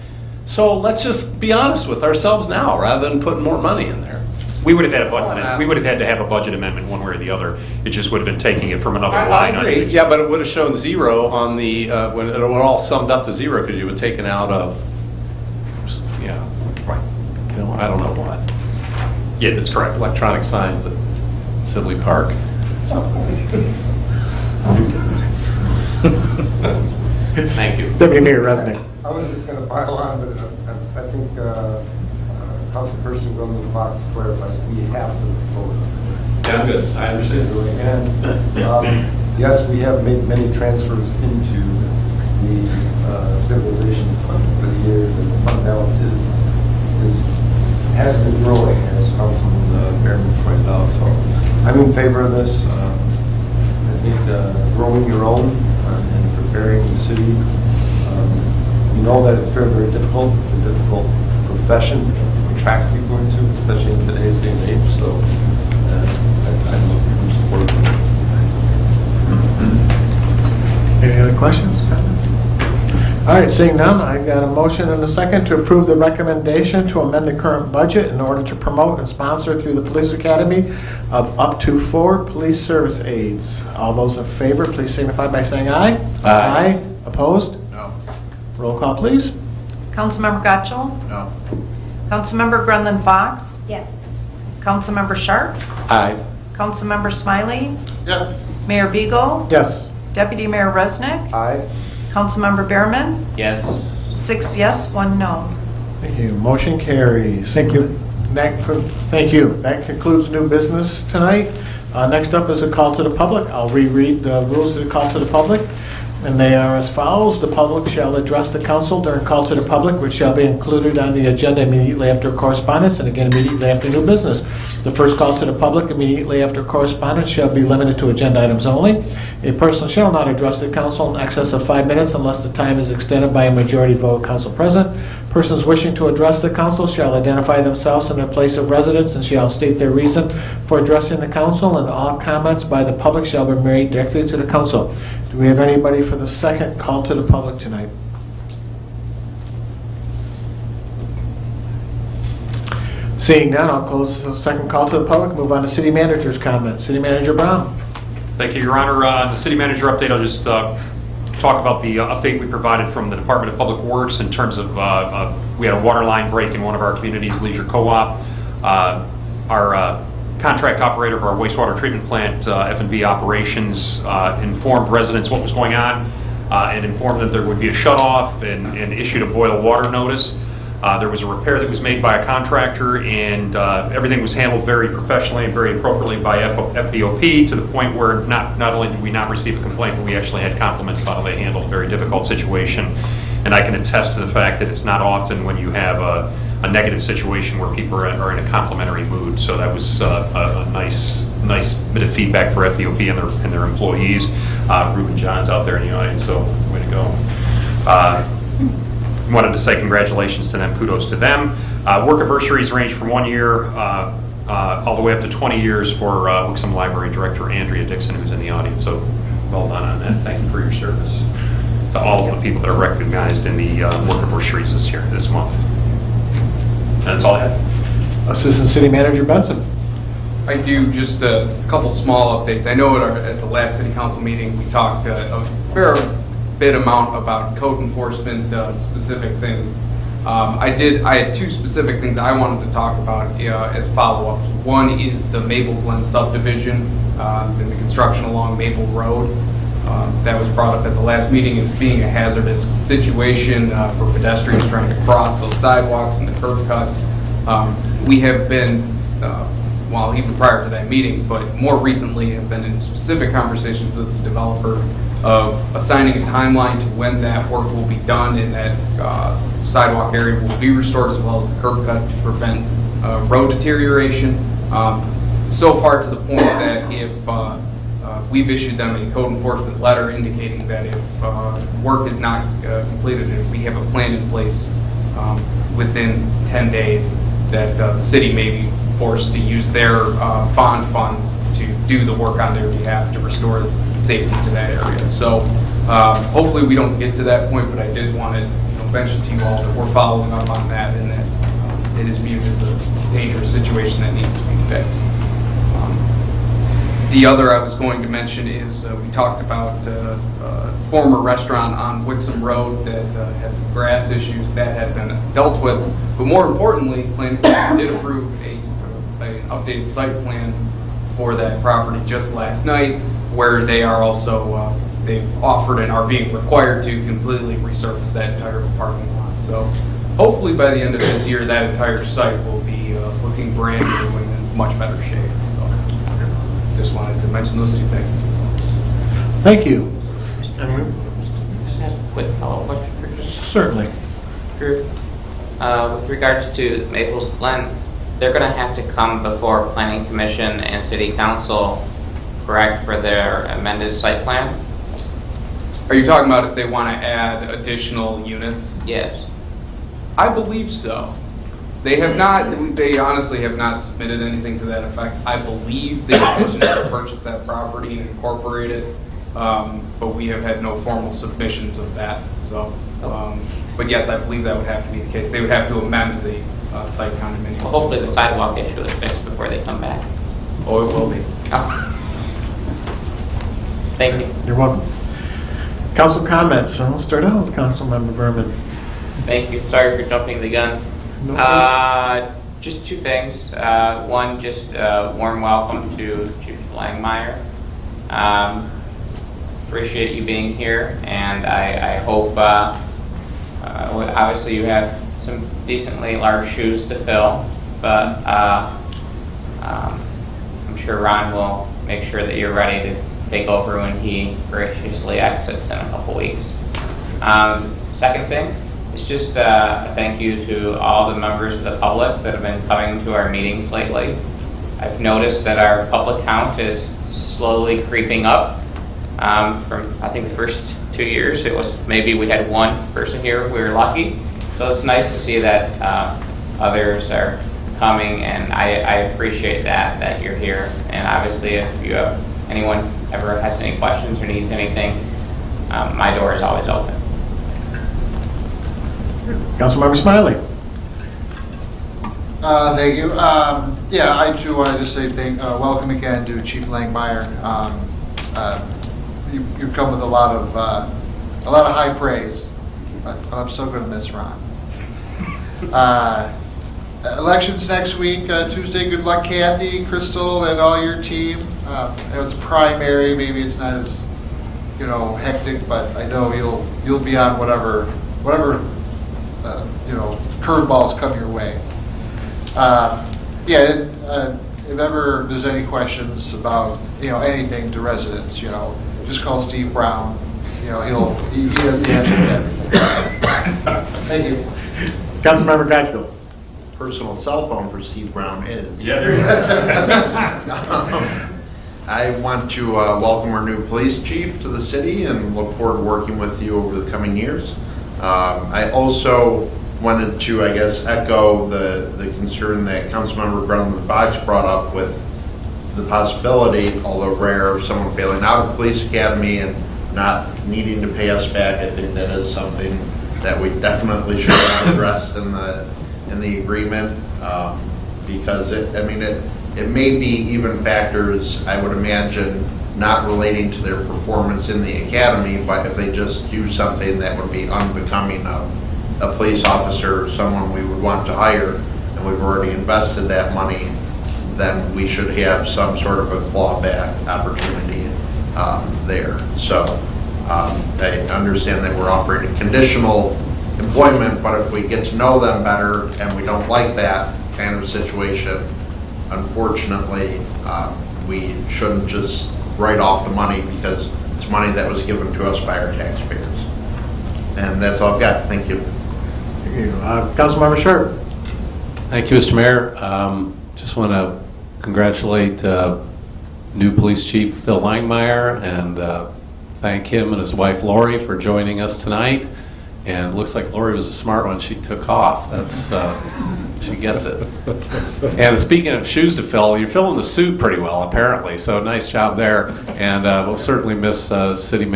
B: So let's just be honest with ourselves now, rather than putting more money in there.
E: We would have had to have a budget amendment one way or the other. It just would have been taking it from another line
B: I agree.
E: item.
B: Yeah, but it would have shown 0 on the when it would all summed up to 0 because you would take it out of, right. I don't know what.
E: Yeah, that's correct.
B: Electronic signs at Sibley Park. Thank you.
A: Deputy Mayor Resnick.
I: I was just going to pile on, but I think Councilperson Garland Fox clarifies we have to vote.
B: Yeah, I'm good. I understand.
I: And yes, we have made many transfers into the stabilization fund for the years, and the fund balance has been growing, as Councilman Behrman pointed out. So I'm in favor of this. think growing your own and preparing the city, you know that it's very, very difficult. It's a difficult profession to attract people into, especially in today's day and age. So I'm looking forward to it.
A: Any other questions? All right, seeing none, I got a motion and a second to approve the recommendation to amend the current budget in order to promote and sponsor through the Police Academy of up to 4 police service aides. All those in favor, please signify by saying aye.
O: Aye.
A: Opposed?
H: No.
A: Roll call, please.
C: Councilmember Getchell?
H: No.
C: Councilmember Brendan Fox?
M: Yes.
C: Councilmember Sharp?
B: Aye.
C: Councilmember Smiley?
H: Yes.
C: Mayor Beagle?
A: Yes.
C: Deputy Mayor Resnick?
I: Aye.
C: Councilmember Behrman?
O: Yes.
C: 6 yes, 1 no.
A: Thank you. Motion carries.
G: Thank you.
A: Thank you. That concludes new business tonight. Next up is a call to the public. I'll reread the rules of the call to the public, and they are as follows. The public shall address the council during call to the public, which shall be included on the agenda immediately after correspondence and again immediately after new business. The first call to the public immediately after correspondence shall be limited to agenda items only. A person shall not address the council in excess of 5 minutes unless the time is extended by a majority vote of council present. Persons wishing to address the council shall identify themselves and their place of residence and shall state their reason for addressing the council, and all comments by the public shall be made directly to the council. Do we have anybody for the second call to the public tonight? Seeing none, I'll close the second call to the public, move on to city manager's comment. City Manager Brown.
E: Thank you, Your Honor. The city manager update, I'll just talk about the update we provided from the Department of Public Works in terms of we had a water line break in one of our communities, Leisure Co-op. Our contract operator of our wastewater treatment plant, F&B operations, informed residents what was going on and informed them there would be a shut-off and issued a boil water notice. There was a repair that was made by a contractor, and everything was handled very professionally and very appropriately by FBOP, to the point where not only did we not receive a complaint, but we actually had compliments about how they handled a very difficult situation. And I can attest to the fact that it's not often when you have a negative situation where people are in a complimentary mood. So that was a nice bit of feedback for FBOP and their employees. Reuben John's out there in the audience, so way to go. Wanted to say congratulations to them, kudos to them. Work anniversaries range from 1 year all the way up to 20 years for Wixom Library Director Andrea Dixon, who's in the audience. So well done on that. Thank you for your service to all of the people that are recognized in the work anniversaries this month. And that's all I had.
A: Assistant City Manager Benson.
L: I do just a couple small updates. I know at the last city council meeting, we talked a fair bit amount about code enforcement, specific things. I had 2 specific things I wanted to talk about as follow-ups. One is the Maple Glen subdivision and the construction along Maple Road. That was brought up at the last meeting as being a hazardous situation for pedestrians trying to cross those sidewalks and the curb cuts. We have been, well, even prior to that meeting, but more recently have been in specific conversations with the developer of assigning a timeline to when that work will be done and that sidewalk area will be restored, as well as the curb cut to prevent road deterioration. So far to the point that if we've issued them a code enforcement letter indicating that if work is not completed and we have a plan in place within 10 days, that the city may be forced to use their bond funds to do the work on their behalf to restore safety to that area. So hopefully we don't get to that point, but I did want to mention to you all that we're following up on that and that it is viewed as a dangerous situation that needs to be fixed. The other I was going to mention is we talked about a former restaurant on Wixom Road that has some grass issues that had been dealt with, but more importantly, Planning Commission did approve an updated site plan for that property just last night, where they are also, they've offered and are being required to completely resurface that entire parking lot. So hopefully by the end of this year, that entire site will be looking brand new and in much better shape. So just wanted to mention those 2 things.
A: Thank you.
O: Just have a quick follow-up question.
A: Certainly.
O: With regards to Maples Glen, they're going to have to come before Planning Commission and City Council correct, for their amended site plan?
L: Are you talking about if they want to add additional units?
O: Yes.
L: I believe so. They have not, they honestly have not submitted anything to that effect. I believe they intention to purchase that property and incorporate it, but we have had no formal submissions of that. So, but yes, I believe that would have to be the case. They would have to amend the site condominium.
O: Well, hopefully the sidewalk issue is fixed before they come back.
L: Oh, it will be.
O: Oh. Thank you.
A: You're welcome. Council comments. We'll start out with Councilmember Berman.
O: Thank you. Sorry for jumping the gun.
A: No.
O: Just two things. One, just warm welcome to Chief Langmeyer. Appreciate you being here, and I hope, obviously you have some decently large shoes to fill, but I'm sure Ron will make sure that you're ready to take over when he graciously exits in a couple weeks. Second thing, it's just a thank you to all the members of the public that have been coming to our meetings lately. I've noticed that our public count is slowly creeping up. From, I think, the first 2 years, it was maybe we had one person here if we were lucky. So it's nice to see that others are coming, and I appreciate that you're here. And obviously, if you have anyone ever has any questions or needs anything, my door is always open.
A: Councilmember Smiley.
J: Thank you. Yeah, I too want to just say welcome again to Chief Langmeyer. You've come with a lot of high praise, but I'm still going to miss Ron. Elections next week, Tuesday. Good luck, Kathy, Crystal, and all your team. It was a primary. Maybe it's not as hectic, but I know you'll be on whatever curveballs come your way. If ever there's any questions about anything to residents, just call Steve Brown. He has the answer to everything. Thank you.
A: Councilmember Geisel.
H: Personal cell phone for Steve Brown is.
E: Yeah, there you go.
H: I want to welcome our new police chief to the city and look forward to working with you over the coming years. I also wanted to, echo the concern that Councilmember Brown Fox brought up with the possibility, although rare, of someone failing out of the police academy and not needing to pay us back. I think that is something that we definitely should have addressed in the agreement, because it may be even factors, I would imagine, not relating to their performance in the academy, but if they just do something that would be unbecoming of a police officer or someone we would want to hire, and we've already invested that money, then we should have some sort of a clawback opportunity there. So I understand that we're offering a conditional employment, but if we get to know them better and we don't like that kind of situation, unfortunately, we shouldn't just write off the money because it's money that was given to us by our taxpayers. And that's all I've got. Thank you.
A: Councilmember Sharp.
B: Thank you, Mr. Mayor. Just want to congratulate new police chief Phil Langmeyer and thank him and his wife Lori for joining us tonight. And it looks like Lori was a smart one. She took off. That's she gets it. And speaking of shoes to fill, you're filling the suit pretty well, apparently. So nice job there. And we'll certainly miss City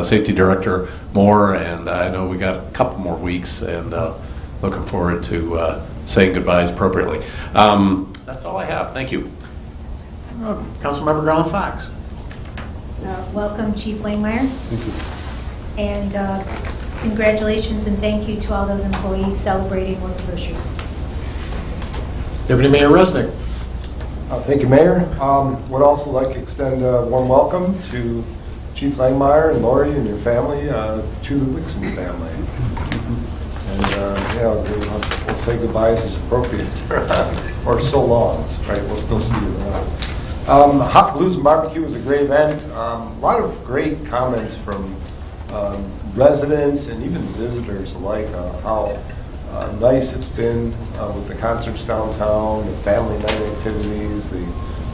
B: Safety Director Moore. And I know we got a couple more weeks, and looking forward to saying goodbyes appropriately. That's all I have. Thank you.
A: Councilmember Garland Fox.
M: Welcome, Chief Langmeyer.
B: Thank you.
M: And congratulations and thank you to all those employees celebrating work anniversaries.
A: Deputy Mayor Resnick.
I: Thank you, Mayor. Would also like to extend a warm welcome to Chief Langmeyer and Lori and your family, to the Wixom family. And we'll say goodbyes as appropriate, or so long, right? We'll still see you around. Hot Blues and Barbecue was a great event. A lot of great comments from residents and even visitors alike on how nice it's been with the concerts downtown, the family night activities, the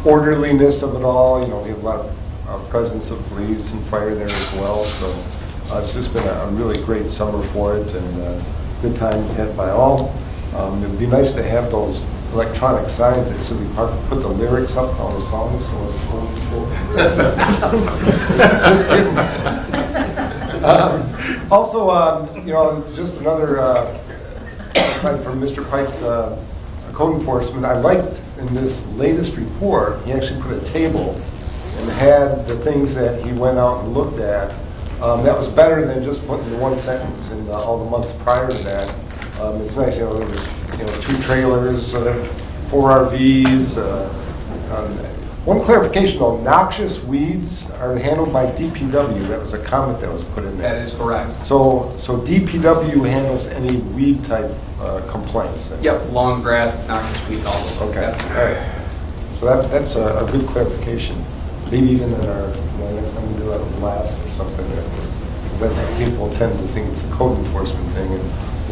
I: orderliness of it all. You know, we have a lot of presence of police and fire there as well. So it's just been a really great summer for it, and good times had by all. It would be nice to have those electronic signs that City Park put the lyrics up on the songs. So it's just kidding. Also, you know, just another aside from Mr. Pike's code enforcement, I liked in this latest report, he actually put a table and had the things that he went out and looked at. That was better than just putting the one sentence in all the months prior to that. It's nice, you know, there was 2 trailers, 4 RVs. One clarification though, noxious weeds are handled by DPW. That was a comment that was put in there.
L: That is correct.
I: So DPW handles any weed type complaints.
L: Yep, long grass, noxious weeds, all those.
I: Okay, all right. So that's a good clarification. Maybe even in our, next time we do a blast or something, because that people tend to think it's a code enforcement thing, and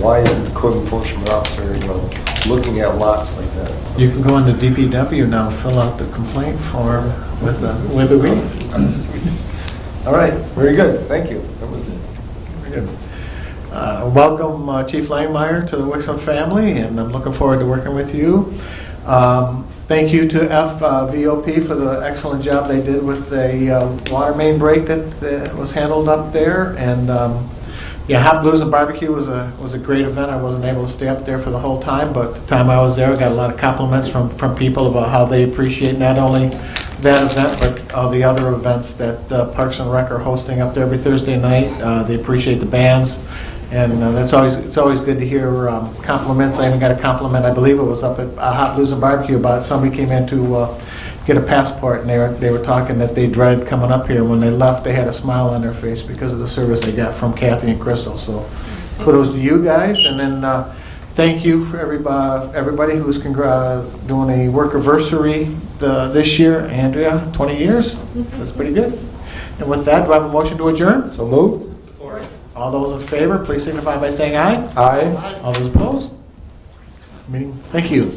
I: why isn't the code enforcement officer, looking at lots like that? So.
A: You can go into DPW now, fill out the complaint form with the weeds.
I: All right, very good. Thank you. That was it.
A: Very good. Welcome, Chief Langmeyer, to the Wixom family, and I'm looking forward to working with you. Thank you to FVOP for the excellent job they did with the water main break that was handled up there. And yeah, Hot Blues and Barbecue was a great event. I wasn't able to stay up there for the whole time, but the time I was there, I got a lot of compliments from people about how they appreciate not only that event, but all the other events that Parks and Rec are hosting up there every Thursday night. They appreciate the bands. And it's always good to hear compliments. I even got a compliment, I believe it was up at Hot Blues and Barbecue, about somebody came in to get a passport, and they were talking that they dreaded coming up here. When they left, they had a smile on their face because of the service they got from Kathy and Crystal. So kudos to you guys, and then thank you for everybody who's doing a workiversary this year. Andrea, 20 years. That's pretty good. And with that, do I have a motion to adjourn?
I: So moved.
A: All those in favor, please signify by saying aye.
I: Aye.
A: All those opposed? Thank you.